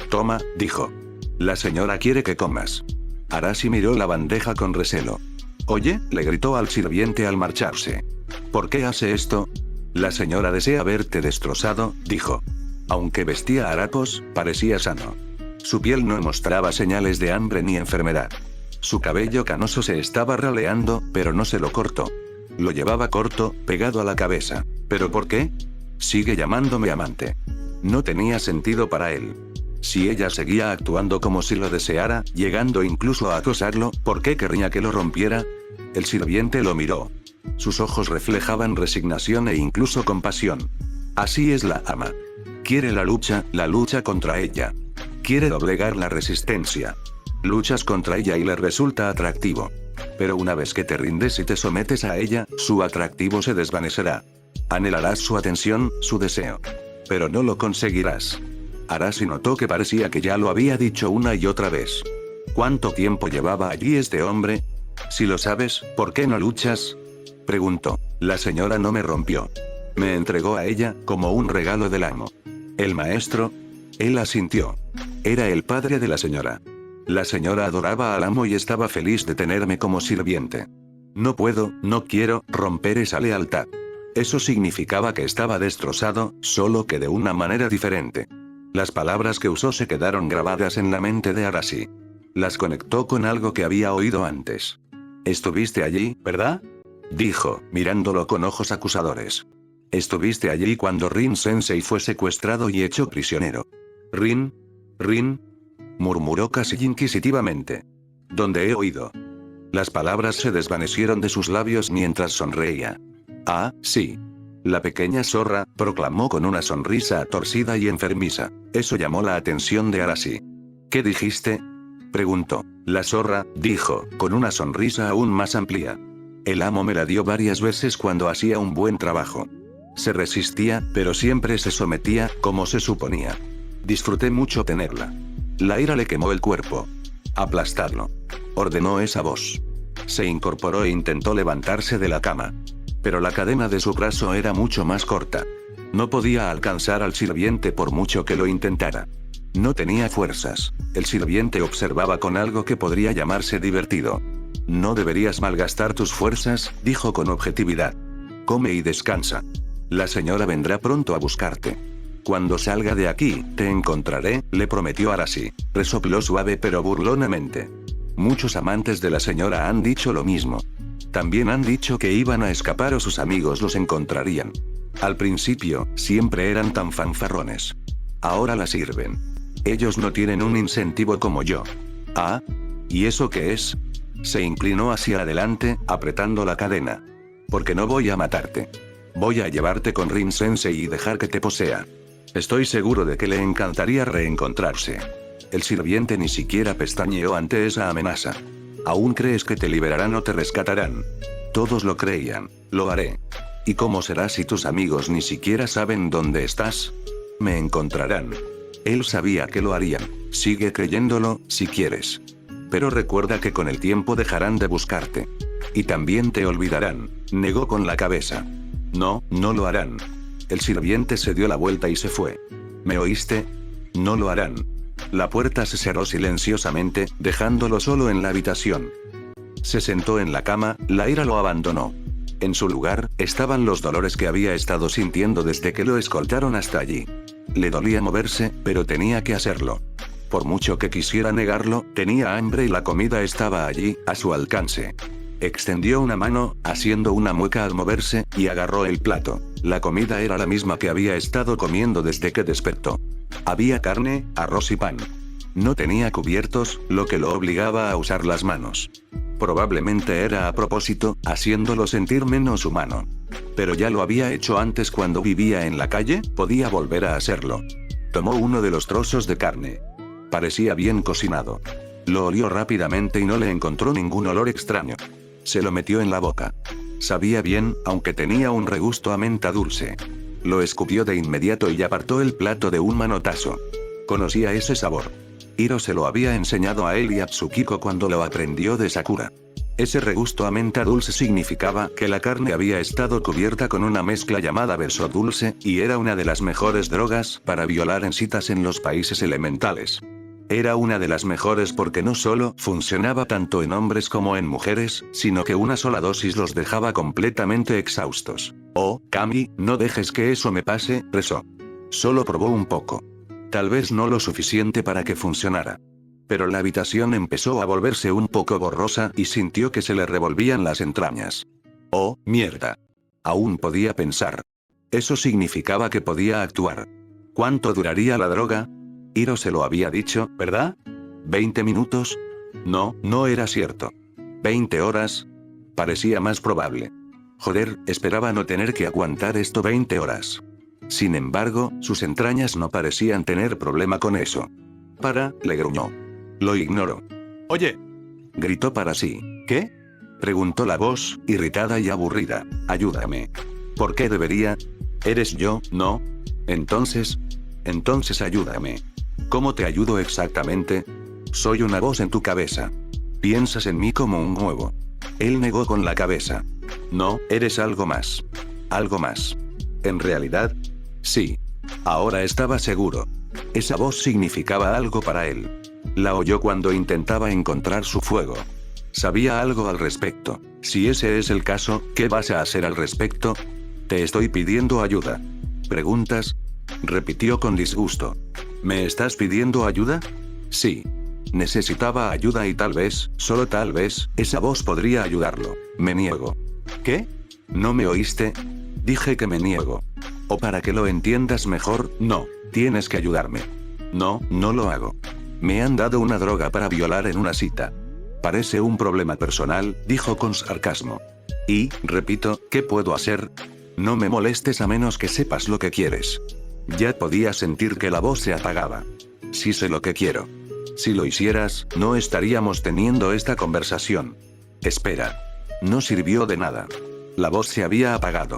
«Toma», dijo. «La señora quiere que comas». Arashi miró la bandeja con recelo. «Oye», le gritó al sirviente al marcharse. «¿Por qué hace esto?» «La señora desea verte destrozado», dijo. Aunque vestía harapos, parecía sano. Su piel no mostraba señales de hambre ni enfermedad. Su cabello canoso se estaba raleando, pero no se lo cortó. Lo llevaba corto, pegado a la cabeza. ¿Pero por qué? Sigue llamándome amante. No tenía sentido para él. Si ella seguía actuando como si lo deseara, llegando incluso a acosarlo, ¿por qué querría que lo rompiera? El sirviente lo miró. Sus ojos reflejaban resignación e incluso compasión. Así es la ama. Quiere la lucha contra ella. Quiere doblegar la resistencia. Luchas contra ella y le resulta atractivo. Pero una vez que te rindes y te sometes a ella, su atractivo se desvanecerá. Anhelarás su atención, su deseo. Pero no lo conseguirás. Arashi notó que parecía que ya lo había dicho una y otra vez. ¿Cuánto tiempo llevaba allí este hombre? Si lo sabes, ¿por qué no luchas? Preguntó. La señora no me rompió. Me entregó a ella, como un regalo del amo. ¿El maestro? Él asintió. Era el padre de la señora. La señora adoraba al amo y estaba feliz de tenerme como sirviente. No puedo, no quiero, romper esa lealtad. Eso significaba que estaba destrozado, solo que de una manera diferente. Las palabras que usó se quedaron grabadas en la mente de Arashi. Las conectó con algo que había oído antes. «Estuviste allí, ¿verdad?», dijo, mirándolo con ojos acusadores. «Estuviste allí cuando Rin-sensei fue secuestrado y hecho prisionero». «Rin? ¿Rin?», murmuró casi inquisitivamente. «¿Dónde he oído?». Las palabras se desvanecieron de sus labios mientras sonreía. «Ah, sí. La pequeña zorra», proclamó con una sonrisa torcida y enfermiza. Eso llamó la atención de Arashi. «¿Qué dijiste?», preguntó. «La zorra», dijo, con una sonrisa aún más amplia. «El amo me la dio varias veces cuando hacía un buen trabajo. Se resistía, pero siempre se sometía, como se suponía. Disfruté mucho tenerla». La ira le quemó el cuerpo. «Aplastarlo», ordenó esa voz. Se incorporó e intentó levantarse de la cama. Pero la cadena de su brazo era mucho más corta. No podía alcanzar al sirviente por mucho que lo intentara. No tenía fuerzas. El sirviente observaba con algo que podría llamarse divertido. «No deberías malgastar tus fuerzas», dijo con objetividad. «Come y descansa. La señora vendrá pronto a buscarte. Cuando salga de aquí, te encontraré», le prometió Arashi. Resopló suave pero burlonamente. Muchos amantes de la señora han dicho lo mismo. También han dicho que iban a escapar o sus amigos los encontrarían. Al principio, siempre eran tan fanfarrones. Ahora la sirven. Ellos no tienen un incentivo como yo. «Ah, ¿y eso qué es?». Se inclinó hacia adelante, apretando la cadena. «Porque no voy a matarte. Voy a llevarte con Rin Sensei y dejar que te posea. Estoy seguro de que le encantaría reencontrarse. El sirviente ni siquiera pestañeó ante esa amenaza. ¿Aún crees que te liberarán o te rescatarán? Todos lo creían. Lo haré. ¿Y cómo será si tus amigos ni siquiera saben dónde estás? Me encontrarán. Él sabía que lo harían. Sigue creyéndolo, si quieres. Pero recuerda que con el tiempo dejarán de buscarte. Y también te olvidarán. Negó con la cabeza. No, no lo harán. El sirviente se dio la vuelta y se fue. ¿Me oíste? No lo harán. La puerta se cerró silenciosamente, dejándolo solo en la habitación. Se sentó en la cama, la ira lo abandonó. En su lugar, estaban los dolores que había estado sintiendo desde que lo escoltaron hasta allí. Le dolía moverse, pero tenía que hacerlo. Por mucho que quisiera negarlo, tenía hambre y la comida estaba allí, a su alcance. Extendió una mano, haciendo una mueca al moverse, y agarró el plato. La comida era la misma que había estado comiendo desde que despertó. Había carne, arroz y pan. No tenía cubiertos, lo que lo obligaba a usar las manos. Probablemente era a propósito, haciéndolo sentir menos humano. Pero ya lo había hecho antes cuando vivía en la calle, podía volver a hacerlo. Tomó uno de los trozos de carne. Parecía bien cocinado. Lo olió rápidamente y no le encontró ningún olor extraño. Se lo metió en la boca. Sabía bien, aunque tenía un regusto a menta dulce. Lo escupió de inmediato y apartó el plato de un manotazo. Conocía ese sabor. Hiro se lo había enseñado a él y a Tsukiko cuando lo aprendió de Sakura. Ese regusto a menta dulce significaba que la carne había estado cubierta con una mezcla llamada beso dulce, y era una de las mejores drogas para violar en citas en los países elementales. Era una de las mejores porque no solo funcionaba tanto en hombres como en mujeres, sino que una sola dosis los dejaba completamente exhaustos. Oh, Kami, no dejes que eso me pase, rezó. Solo probó un poco. Tal vez no lo suficiente para que funcionara. Pero la habitación empezó a volverse un poco borrosa y sintió que se le revolvían las entrañas. Oh, mierda. Aún podía pensar. Eso significaba que podía actuar. ¿Cuánto duraría la droga? Hiro se lo había dicho, ¿verdad? ¿20 minutos? No, no era cierto. ¿20 horas? Parecía más probable. Joder, esperaba no tener que aguantar esto 20 horas. Sin embargo, sus entrañas no parecían tener problema con eso. Le gruñó. Lo ignoró. Oye. Gritó para sí. ¿Qué? Preguntó la voz, irritada y aburrida. Ayúdame. ¿Por qué debería? ¿Eres yo, no? Entonces ayúdame. ¿Cómo te ayudo exactamente? Soy una voz en tu cabeza. Piensas en mí como un huevo. Él negó con la cabeza. No, eres algo más. Algo más. En realidad, sí. Ahora estaba seguro. Esa voz significaba algo para él. La oyó cuando intentaba encontrar su fuego. Sabía algo al respecto. Si ese es el caso, ¿qué vas a hacer al respecto? Te estoy pidiendo ayuda. ¿Preguntas? Repitió con disgusto. ¿Me estás pidiendo ayuda? Sí. Necesitaba ayuda y tal vez, solo tal vez, esa voz podría ayudarlo. Me niego. ¿Qué? ¿No me oíste? Dije que me niego. O para que lo entiendas mejor, no, tienes que ayudarme. No, no lo hago. Me han dado una droga para violar en una cita. Parece un problema personal, dijo con sarcasmo. Y, repito, ¿qué puedo hacer? No me molestes a menos que sepas lo que quieres. Ya podía sentir que la voz se apagaba. Sí sé lo que quiero. Si lo hicieras, no estaríamos teniendo esta conversación. Espera. No sirvió de nada. La voz se había apagado.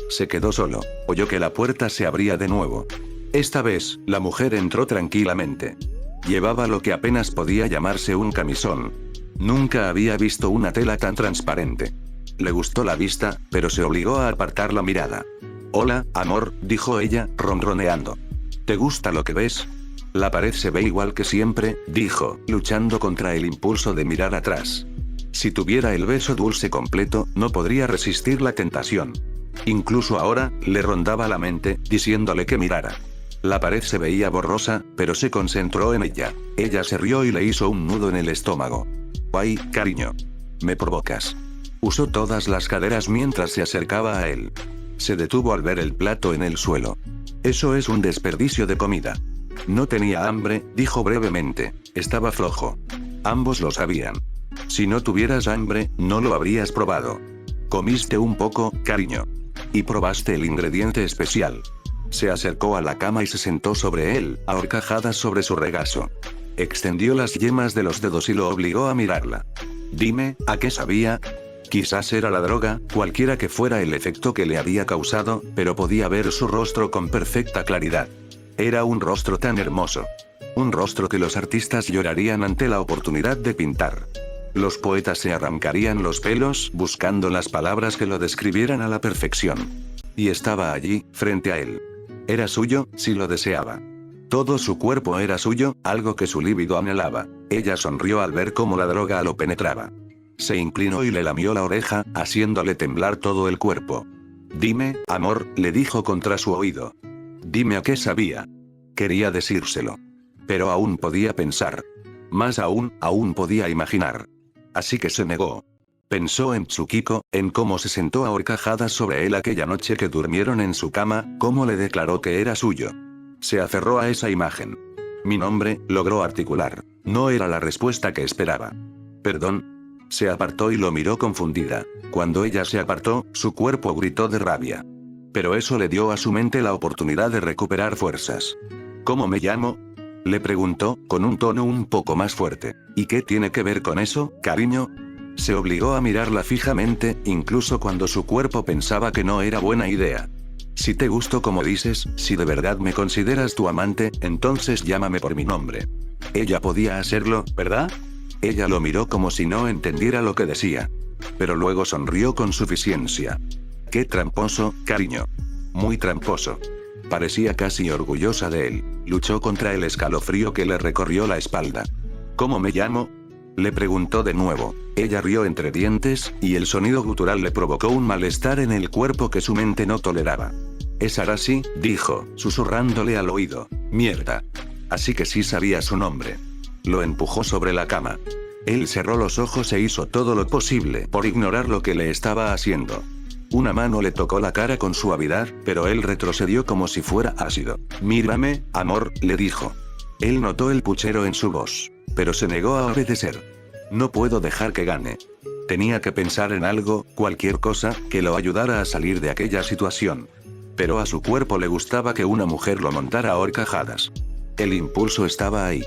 Se quedó solo. Oyó que la puerta se abría de nuevo. Esta vez, la mujer entró tranquilamente. Llevaba lo que apenas podía llamarse un camisón. Nunca había visto una tela tan transparente. Le gustó la vista, pero se obligó a apartar la mirada. Hola, amor, dijo ella, ronroneando. ¿Te gusta lo que ves? La pared se ve igual que siempre, dijo, luchando contra el impulso de mirar atrás. Si tuviera el beso dulce completo, no podría resistir la tentación. Incluso ahora, le rondaba la mente, diciéndole que mirara. La pared se veía borrosa, pero se concentró en ella. Ella se rió y le hizo un nudo en el estómago. Ay, cariño. Me provocas. Usó todas las caderas mientras se acercaba a él. Se detuvo al ver el plato en el suelo. Eso es un desperdicio de comida. No tenía hambre, dijo brevemente. Estaba flojo. Ambos lo sabían. Si no tuvieras hambre, no lo habrías probado. Comiste un poco, cariño. y probaste el ingrediente especial. Se acercó a la cama y se sentó sobre él, a horcajadas sobre su regazo. Extendió las yemas de los dedos y lo obligó a mirarla. Dime, ¿a qué sabía? Quizás era la droga, cualquiera que fuera el efecto que le había causado, pero podía ver su rostro con perfecta claridad. Era un rostro tan hermoso. Un rostro que los artistas llorarían ante la oportunidad de pintar. Los poetas se arrancarían los pelos buscando las palabras que lo describieran a la perfección. Y estaba allí, frente a él. Era suyo, si lo deseaba. Todo su cuerpo era suyo, algo que su líbido anhelaba. Ella sonrió al ver cómo la droga lo penetraba. Se inclinó y le lamió la oreja, haciéndole temblar todo el cuerpo. Dime, amor, le dijo contra su oído. Dime a qué sabía. Quería decírselo. Pero aún podía pensar. Más aún podía imaginar. Así que se negó. Pensó en Tsukiko, en cómo se sentó a horcajadas sobre él aquella noche que durmieron en su cama, cómo le declaró que era suyo. Se aferró a esa imagen. Mi nombre, logró articular. No era la respuesta que esperaba. Perdón. Se apartó y lo miró confundida. Cuando ella se apartó, su cuerpo gritó de rabia. Pero eso le dio a su mente la oportunidad de recuperar fuerzas. ¿Cómo me llamo? Le preguntó, con un tono un poco más fuerte. ¿Y qué tiene que ver con eso, cariño? Se obligó a mirarla fijamente, incluso cuando su cuerpo pensaba que no era buena idea. Si te gusto como dices, si de verdad me consideras tu amante, entonces llámame por mi nombre. Ella podía hacerlo, ¿verdad? Ella lo miró como si no entendiera lo que decía. Pero luego sonrió con suficiencia. Qué tramposo, cariño. Muy tramposo. Parecía casi orgullosa de él. Luchó contra el escalofrío que le recorrió la espalda. ¿Cómo me llamo? Le preguntó de nuevo. Ella rió entre dientes, y el sonido gutural le provocó un malestar en el cuerpo que su mente no toleraba. Es Arashi, dijo, susurrándole al oído. Mierda. Así que sí sabía su nombre. Lo empujó sobre la cama. Él cerró los ojos e hizo todo lo posible por ignorar lo que le estaba haciendo. Una mano le tocó la cara con suavidad, pero él retrocedió como si fuera ácido. Mírame, amor, le dijo. Él notó el puchero en su voz, pero se negó a obedecer. No puedo dejar que gane. Tenía que pensar en algo, cualquier cosa, que lo ayudara a salir de aquella situación. Pero a su cuerpo le gustaba que una mujer lo montara a horcajadas. El impulso estaba ahí.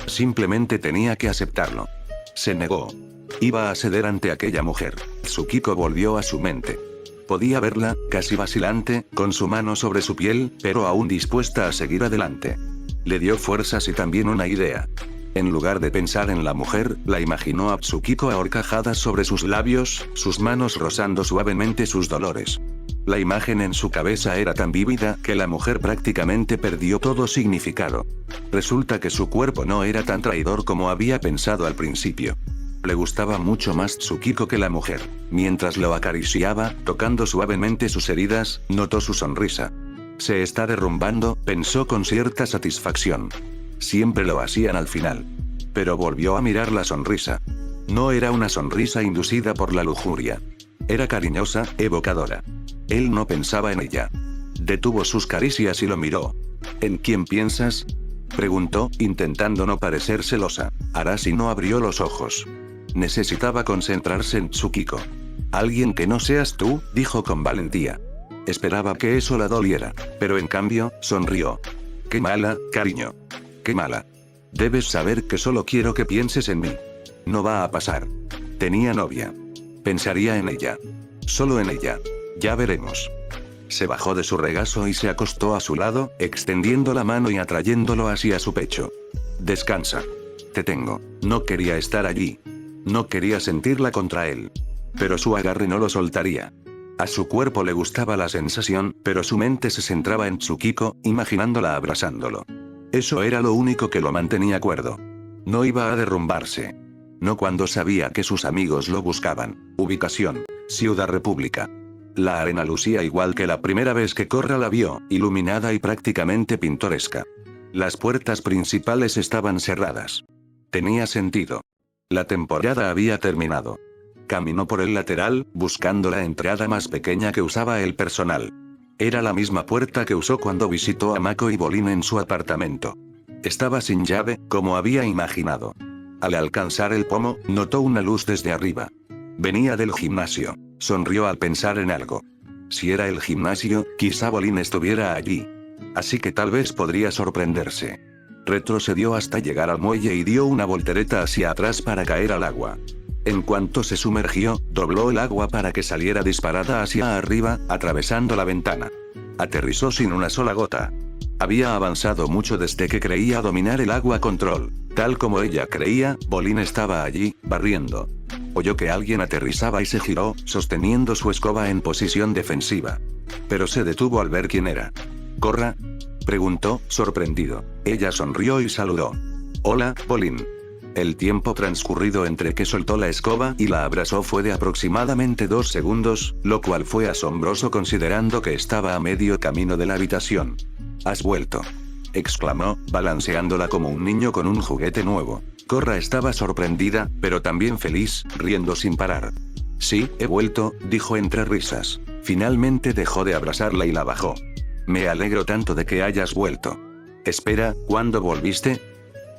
Simplemente tenía que aceptarlo. Se negó. Iba a ceder ante aquella mujer. Tsukiko volvió a su mente. Podía verla, casi vacilante, con su mano sobre su piel, pero aún dispuesta a seguir adelante. Le dio fuerzas y también una idea. En lugar de pensar en la mujer, la imaginó a Tsukiko a horcajadas sobre sus labios, sus manos rozando suavemente sus dolores. La imagen en su cabeza era tan vívida que la mujer prácticamente perdió todo significado. Resulta que su cuerpo no era tan traidor como había pensado al principio. Le gustaba mucho más Tsukiko que la mujer. Mientras lo acariciaba, tocando suavemente sus heridas, notó su sonrisa. Se está derrumbando, pensó con cierta satisfacción. Siempre lo hacían al final. Pero volvió a mirar la sonrisa. No era una sonrisa inducida por la lujuria. Era cariñosa, evocadora. Él no pensaba en ella. Detuvo sus caricias y lo miró. ¿En quién piensas? Preguntó, intentando no parecer celosa. Arashi no abrió los ojos. Necesitaba concentrarse en Tsukiko. Alguien que no seas tú, dijo con valentía. Esperaba que eso la doliera, pero en cambio, sonrió. Qué mala, cariño. Qué mala. Debes saber que solo quiero que pienses en mí. No va a pasar. Tenía novia. Pensaría en ella. Solo en ella. Ya veremos. Se bajó de su regazo y se acostó a su lado, extendiendo la mano y atrayéndolo hacia su pecho. Descansa. Te tengo. No quería estar allí. No quería sentirla contra él. Pero su agarre no lo soltaría. A su cuerpo le gustaba la sensación, pero su mente se centraba en Tsukiko, imaginándola abrazándolo. Eso era lo único que lo mantenía cuerdo. No iba a derrumbarse. No cuando sabía que sus amigos lo buscaban. Ubicación: Ciudad República. La arena lucía igual que la primera vez que Korra la vio, iluminada y prácticamente pintoresca. Las puertas principales estaban cerradas. Tenía sentido. La temporada había terminado. Caminó por el lateral, buscando la entrada más pequeña que usaba el personal. Era la misma puerta que usó cuando visitó a Mako y Bolin en su apartamento. Estaba sin llave, como había imaginado. Al alcanzar el pomo, notó una luz desde arriba. Venía del gimnasio. Sonrió al pensar en algo. Si era el gimnasio, quizá Bolin estuviera allí. Así que tal vez podría sorprenderse. Retrocedió hasta llegar al muelle y dio una voltereta hacia atrás para caer al agua. En cuanto se sumergió, dobló el agua para que saliera disparada hacia arriba, atravesando la ventana. Aterrizó sin una sola gota. Había avanzado mucho desde que creía dominar el agua control. Tal como ella creía, Bolin estaba allí, barriendo. Oyó que alguien aterrizaba y se giró, sosteniendo su escoba en posición defensiva. Pero se detuvo al ver quién era. ¿Korra?, preguntó, sorprendido. Ella sonrió y saludó. Hola, Bolin. El tiempo transcurrido entre que soltó la escoba y la abrazó fue de aproximadamente 2 segundos, lo cual fue asombroso considerando que estaba a medio camino de la habitación. ¿Has vuelto?, exclamó, balanceándola como un niño con un juguete nuevo. Korra estaba sorprendida, pero también feliz, riendo sin parar. Sí, he vuelto, dijo entre risas. Finalmente dejó de abrazarla y la bajó. Me alegro tanto de que hayas vuelto. Espera, ¿cuándo volviste?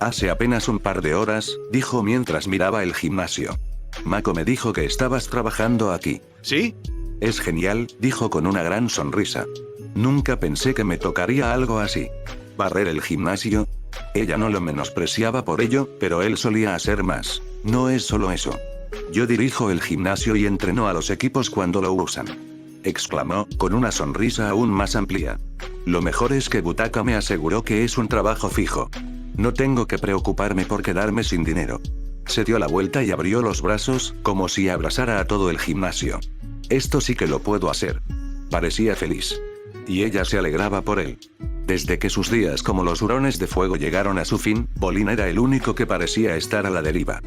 Hace apenas un par de horas, dijo mientras miraba el gimnasio. Mako me dijo que estabas trabajando aquí. ¿Sí? Es genial, dijo con una gran sonrisa. Nunca pensé que me tocaría algo así. ¿Barrer el gimnasio? Ella no lo menospreciaba por ello, pero él solía hacer más. No es solo eso. Yo dirijo el gimnasio y entreno a los equipos cuando lo usan. Exclamó, con una sonrisa aún más amplia. Lo mejor es que Butaka me aseguró que es un trabajo fijo. No tengo que preocuparme por quedarme sin dinero. Se dio la vuelta y abrió los brazos, como si abrazara a todo el gimnasio. Esto sí que lo puedo hacer. Parecía feliz. Y ella se alegraba por él. Desde que sus días como los hurones de fuego llegaron a su fin, Bolin era el único que parecía estar a la deriva.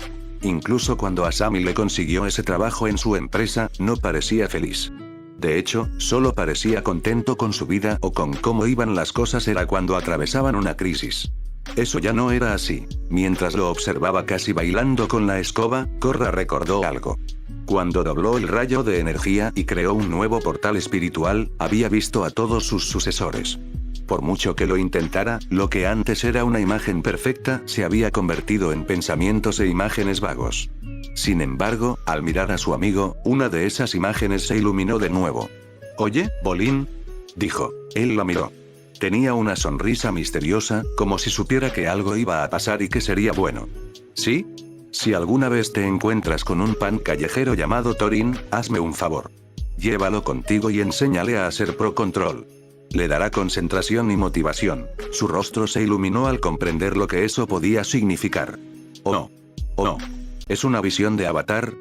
Incluso cuando Asami le consiguió ese trabajo en su empresa, no parecía feliz. De hecho, solo parecía contento con su vida o con cómo iban las cosas era cuando atravesaban una crisis. Eso ya no era así. Mientras lo observaba casi bailando con la escoba, Korra recordó algo. Cuando dobló el rayo de energía y creó un nuevo portal espiritual, había visto a todos sus sucesores. Por mucho que lo intentara, lo que antes era una imagen perfecta se había convertido en pensamientos e imágenes vagos. Sin embargo, al mirar a su amigo, una de esas imágenes se iluminó de nuevo. «Oye, Bolin», dijo. Él la miró. Tenía una sonrisa misteriosa, como si supiera que algo iba a pasar y que sería bueno. ¿Sí? Si alguna vez te encuentras con un pan callejero llamado Thorin, hazme un favor. Llévalo contigo y enséñale a hacer Pro Control. Le dará concentración y motivación. Su rostro se iluminó al comprender lo que eso podía significar. «¿O no? ¿O no? ¿Es una visión de Avatar?»,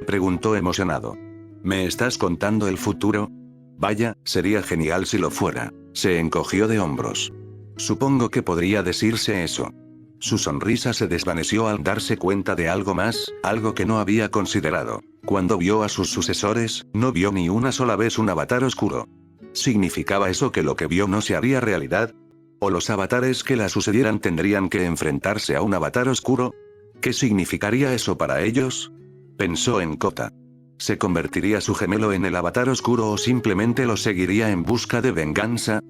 preguntó emocionado. ¿Me estás contando el futuro? Vaya, sería genial si lo fuera. Se encogió de hombros. Supongo que podría decirse eso. Su sonrisa se desvaneció al darse cuenta de algo más, algo que no había considerado. Cuando vio a sus sucesores, no vio ni una sola vez un avatar oscuro. ¿Significaba eso que lo que vio no se haría realidad? ¿O los avatares que la sucedieran tendrían que enfrentarse a un avatar oscuro? ¿Qué significaría eso para ellos? Pensó en Kota. ¿Se convertiría su gemelo en el avatar oscuro o simplemente lo seguiría en busca de venganza?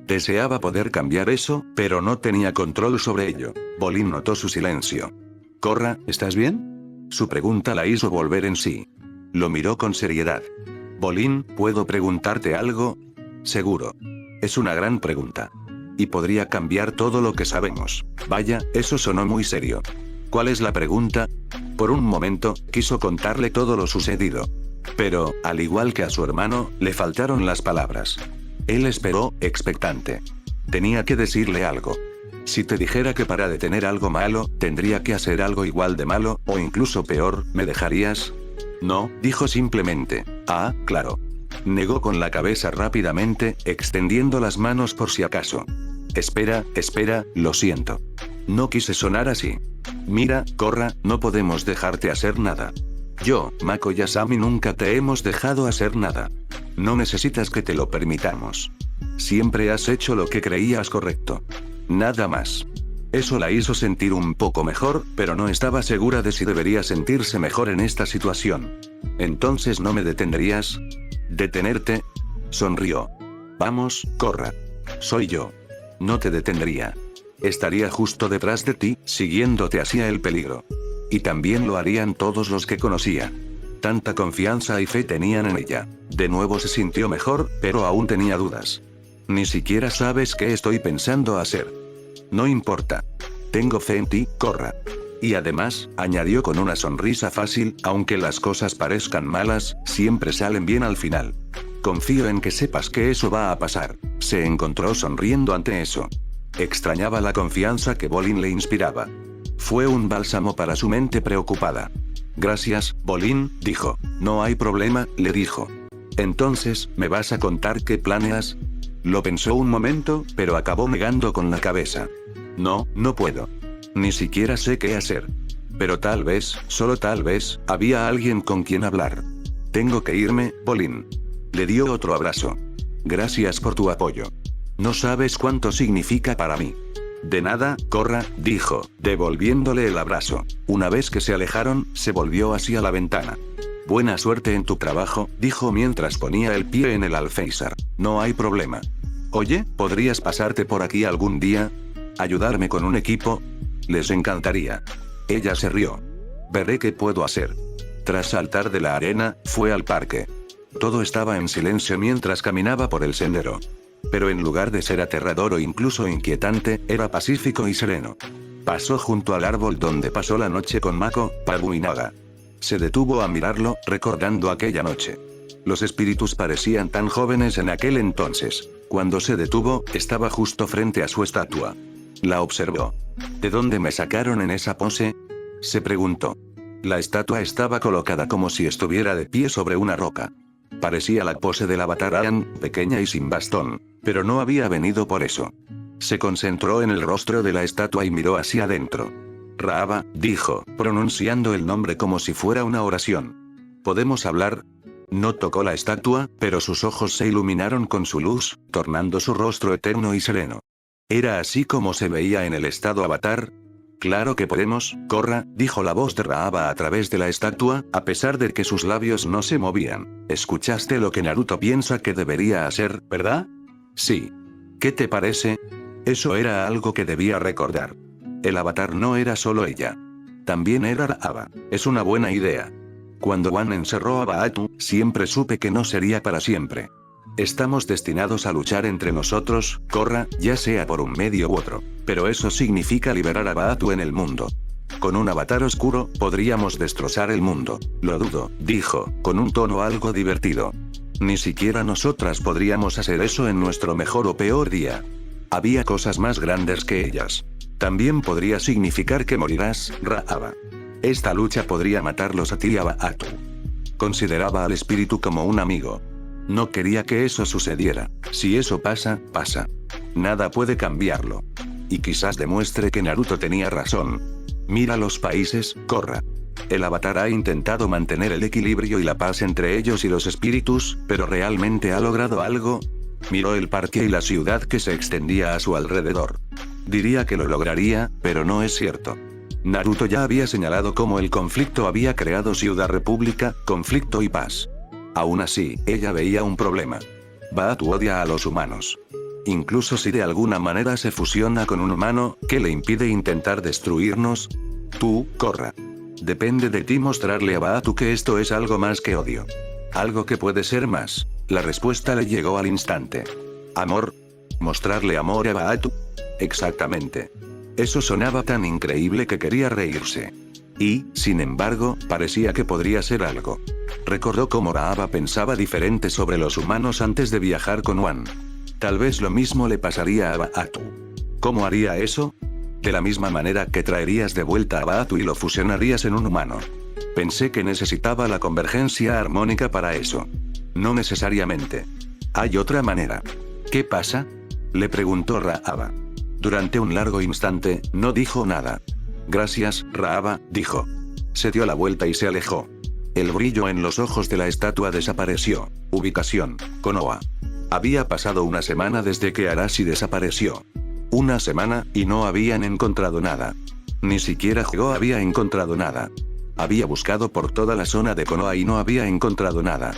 Deseaba poder cambiar eso, pero no tenía control sobre ello. Bolin notó su silencio. «Korra, ¿estás bien?», su pregunta la hizo volver en sí. Lo miró con seriedad. «Bolin, ¿puedo preguntarte algo?». «Seguro. Es una gran pregunta. Y podría cambiar todo lo que sabemos». Vaya, eso sonó muy serio. «¿Cuál es la pregunta?». Por un momento, quiso contarle todo lo sucedido. Pero, al igual que a su hermano, le faltaron las palabras. Él esperó, expectante. Tenía que decirle algo. Si te dijera que para detener algo malo, tendría que hacer algo igual de malo, o incluso peor, ¿me dejarías? No, dijo simplemente. Ah, claro. Negó con la cabeza rápidamente, extendiendo las manos por si acaso. Espera, lo siento. No quise sonar así. Mira, Korra, no podemos dejarte hacer nada. Yo, Mako y Asami nunca te hemos dejado hacer nada. No necesitas que te lo permitamos. Siempre has hecho lo que creías correcto. Nada más. Eso la hizo sentir un poco mejor, pero no estaba segura de si debería sentirse mejor en esta situación. ¿Entonces no me detendrías? ¿Detenerte? Sonrió. Vamos, Korra. Soy yo. No te detendría. Estaría justo detrás de ti, siguiéndote hacia el peligro. Y también lo harían todos los que conocía. Tanta confianza y fe tenían en ella. De nuevo se sintió mejor, pero aún tenía dudas. Ni siquiera sabes qué estoy pensando hacer. No importa. Tengo fe en ti, Korra. Y además, añadió con una sonrisa fácil, aunque las cosas parezcan malas, siempre salen bien al final. Confío en que sepas que eso va a pasar. Se encontró sonriendo ante eso. Extrañaba la confianza que Bolin le inspiraba. Fue un bálsamo para su mente preocupada. Gracias, Bolin, dijo. No hay problema, le dijo. Entonces, ¿me vas a contar qué planeas? Lo pensó un momento, pero acabó negando con la cabeza. No, no puedo. Ni siquiera sé qué hacer. Pero tal vez, solo tal vez, había alguien con quien hablar. Tengo que irme, Bolin. Le dio otro abrazo. Gracias por tu apoyo. No sabes cuánto significa para mí. De nada, Korra, dijo, devolviéndole el abrazo. Una vez que se alejaron, se volvió hacia la ventana. Buena suerte en tu trabajo, dijo mientras ponía el pie en el alféizar. No hay problema. Oye, ¿podrías pasarte por aquí algún día? ¿Ayudarme con un equipo? Les encantaría. Ella se rió. Veré qué puedo hacer. Tras saltar de la arena, fue al parque. Todo estaba en silencio mientras caminaba por el sendero. Pero en lugar de ser aterrador o incluso inquietante, era pacífico y sereno. Pasó junto al árbol donde pasó la noche con Mako, Pabu y Naga. Se detuvo a mirarlo, recordando aquella noche. Los espíritus parecían tan jóvenes en aquel entonces. Cuando se detuvo, estaba justo frente a su estatua. La observó. ¿De dónde me sacaron en esa pose? Se preguntó. La estatua estaba colocada como si estuviera de pie sobre una roca. Parecía la pose del avatar Aang, pequeña y sin bastón, pero no había venido por eso. Se concentró en el rostro de la estatua y miró hacia adentro. Raaba, dijo, pronunciando el nombre como si fuera una oración. ¿Podemos hablar? No tocó la estatua, pero sus ojos se iluminaron con su luz, tornando su rostro eterno y sereno. ¿Era así como se veía en el estado avatar? Claro que podemos, Korra, dijo la voz de Raaba a través de la estatua, a pesar de que sus labios no se movían. ¿Escuchaste lo que Naruto piensa que debería hacer, verdad? Sí. ¿Qué te parece? Eso era algo que debía recordar. El avatar no era solo ella. También era Raaba. Es una buena idea. Cuando Wan encerró a Baatu, siempre supe que no sería para siempre. Estamos destinados a luchar entre nosotros, Korra, ya sea por un medio u otro. Pero eso significa liberar a Baatu en el mundo. Con un avatar oscuro, podríamos destrozar el mundo. Lo dudo, dijo, con un tono algo divertido. Ni siquiera nosotras podríamos hacer eso en nuestro mejor o peor día. Había cosas más grandes que ellas. También podría significar que morirás, Raaba. Esta lucha podría matarlos a ti y a Baatu. Consideraba al espíritu como un amigo. No quería que eso sucediera. Si eso pasa, pasa. Nada puede cambiarlo. Y quizás demuestre que Naruto tenía razón. Mira los países, Korra. El avatar ha intentado mantener el equilibrio y la paz entre ellos y los espíritus, pero ¿realmente ha logrado algo? Miró el parque y la ciudad que se extendía a su alrededor. Diría que lo lograría, pero no es cierto. Naruto ya había señalado cómo el conflicto había creado Ciudad República, conflicto y paz. Aún así, ella veía un problema. Baatu odia a los humanos. Incluso si de alguna manera se fusiona con un humano, ¿qué le impide intentar destruirnos? Tú, Korra. Depende de ti mostrarle a Baatu que esto es algo más que odio. Algo que puede ser más. La respuesta le llegó al instante. ¿Amor? ¿Mostrarle amor a Baatu? Exactamente. Eso sonaba tan increíble que quería reírse. Y, sin embargo, parecía que podría ser algo. Recordó cómo Raaba pensaba diferente sobre los humanos antes de viajar con Wan. Tal vez lo mismo le pasaría a Baatu. ¿Cómo haría eso? De la misma manera que traerías de vuelta a Baatu y lo fusionarías en un humano. Pensé que necesitaba la convergencia armónica para eso. No necesariamente. Hay otra manera. ¿Qué pasa? Le preguntó Raaba. Durante un largo instante, no dijo nada. Gracias, Raaba, dijo. Se dio la vuelta y se alejó. El brillo en los ojos de la estatua desapareció. Ubicación: Konoha. Había pasado una semana desde que Arashi desapareció. Una semana, y no habían encontrado nada. Ni siquiera Hugo había encontrado nada. Había buscado por toda la zona de Konoha y no había encontrado nada.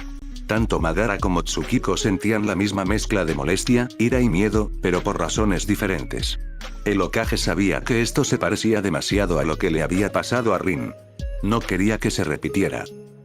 Tanto Madara como Tsukiko sentían la misma mezcla de molestia, ira y miedo, pero por razones diferentes. El Hokage sabía que esto se parecía demasiado a lo que le había pasado a Rin. No quería que se repitiera.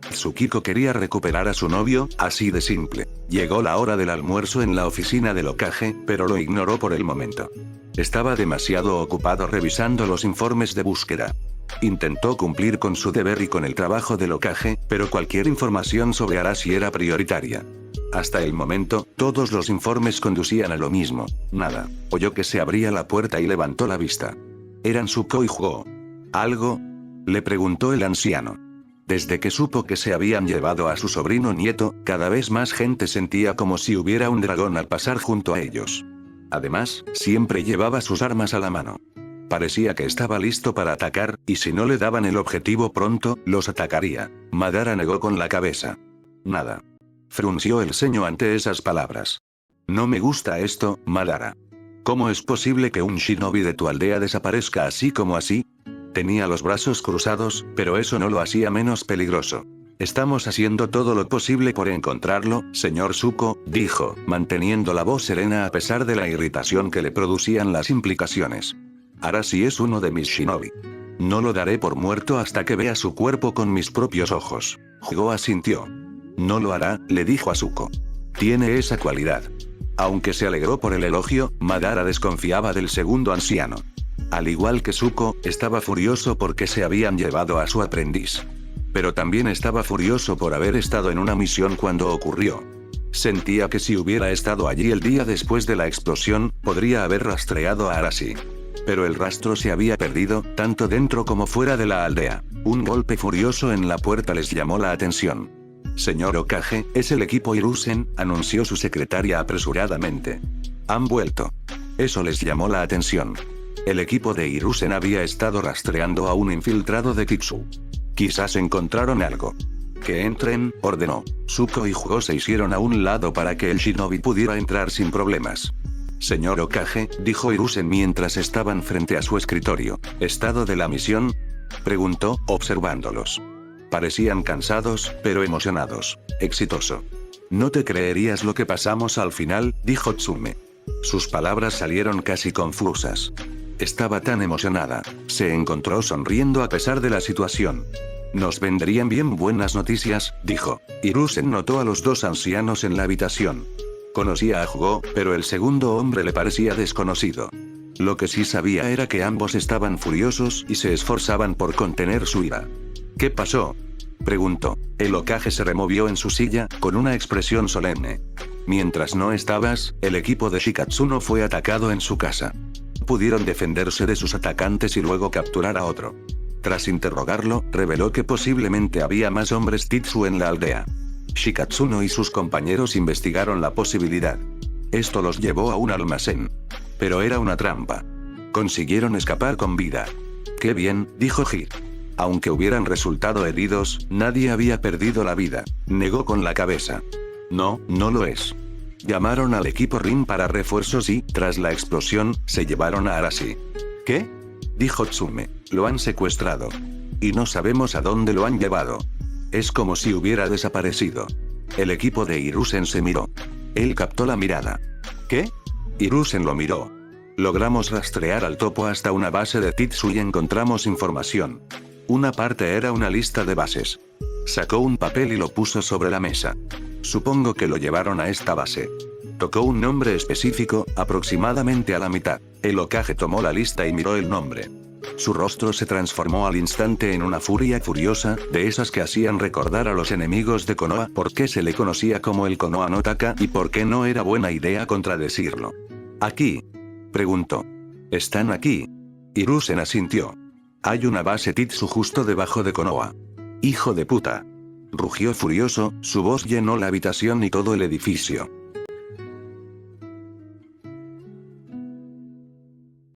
Tsukiko quería recuperar a su novio, así de simple. Llegó la hora del almuerzo en la oficina del Hokage, pero lo ignoró por el momento. Estaba demasiado ocupado revisando los informes de búsqueda. Intentó cumplir con su deber y con el trabajo del Hokage, pero cualquier información sobre Arashi era prioritaria. Hasta el momento, todos los informes conducían a lo mismo. Nada. Oyó que se abría la puerta y levantó la vista. Eran Zuko y Hugo. ¿Algo? Le preguntó el anciano. Desde que supo que se habían llevado a su sobrino nieto, cada vez más gente sentía como si hubiera un dragón al pasar junto a ellos. Además, siempre llevaba sus armas a la mano. Parecía que estaba listo para atacar, y si no le daban el objetivo pronto, los atacaría. Madara negó con la cabeza. Nada. Frunció el ceño ante esas palabras. No me gusta esto, Madara. ¿Cómo es posible que un shinobi de tu aldea desaparezca así como así? Tenía los brazos cruzados, pero eso no lo hacía menos peligroso. Estamos haciendo todo lo posible por encontrarlo, señor Zuko, dijo, manteniendo la voz serena a pesar de la irritación que le producían las implicaciones. Arashi es uno de mis shinobi. No lo daré por muerto hasta que vea su cuerpo con mis propios ojos. Hugo asintió. No lo hará, le dijo a Zuko. Tiene esa cualidad. Aunque se alegró por el elogio, Madara desconfiaba del segundo anciano. Al igual que Zuko, estaba furioso porque se habían llevado a su aprendiz. Pero también estaba furioso por haber estado en una misión cuando ocurrió. Sentía que si hubiera estado allí el día después de la explosión, podría haber rastreado a Arashi. Pero el rastro se había perdido, tanto dentro como fuera de la aldea. Un golpe furioso en la puerta les llamó la atención. Señor Hokage, es el equipo Hiruzen, anunció su secretaria apresuradamente. Han vuelto. Eso les llamó la atención. El equipo de Hiruzen había estado rastreando a un infiltrado de Kitsu. Quizás encontraron algo. Que entren, ordenó. Zuko y Hugo se hicieron a un lado para que el shinobi pudiera entrar sin problemas. Señor Hokage, dijo Hiruzen mientras estaban frente a su escritorio. ¿Estado de la misión? Preguntó, observándolos. Parecían cansados, pero emocionados. Exitoso. No te creerías lo que pasamos al final, dijo Tsume. Sus palabras salieron casi confusas. Estaba tan emocionada. Se encontró sonriendo a pesar de la situación. Nos vendrían bien buenas noticias, dijo. Hiruzen notó a los dos ancianos en la habitación. Conocía a Hugo, pero el segundo hombre le parecía desconocido. Lo que sí sabía era que ambos estaban furiosos y se esforzaban por contener su ira. ¿Qué pasó? Preguntó. El Hokage se removió en su silla, con una expresión solemne. Mientras no estabas, el equipo de Shikatsuno fue atacado en su casa. Pudieron defenderse de sus atacantes y luego capturar a otro. Tras interrogarlo, reveló que posiblemente había más hombres Titsu en la aldea. Shikatsuno y sus compañeros investigaron la posibilidad. Esto los llevó a un almacén. Pero era una trampa. Consiguieron escapar con vida. ¡Qué bien!, dijo Hit. Aunque hubieran resultado heridos, nadie había perdido la vida. Negó con la cabeza. No, no lo es. Llamaron al equipo Rin para refuerzos y, tras la explosión, se llevaron a Arashi. ¿Qué? Dijo Tsume. Lo han secuestrado. Y no sabemos a dónde lo han llevado. Es como si hubiera desaparecido. El equipo de Hiruzen se miró. Él captó la mirada. ¿Qué? Hiruzen lo miró. Logramos rastrear al topo hasta una base de Titsu y encontramos información. Una parte era una lista de bases. Sacó un papel y lo puso sobre la mesa. Supongo que lo llevaron a esta base. Tocó un nombre específico, aproximadamente a la mitad. El Hokage tomó la lista y miró el nombre. Su rostro se transformó al instante en una furia furiosa, de esas que hacían recordar a los enemigos de Konoha por qué se le conocía como el Konoha no Taka y por qué no era buena idea contradecirlo. ¿Aquí? Preguntó. ¿Están aquí? Hiruzen asintió. Hay una base Titsu justo debajo de Konoha. ¡Hijo de puta! Rugió furioso, su voz llenó la habitación y todo el edificio.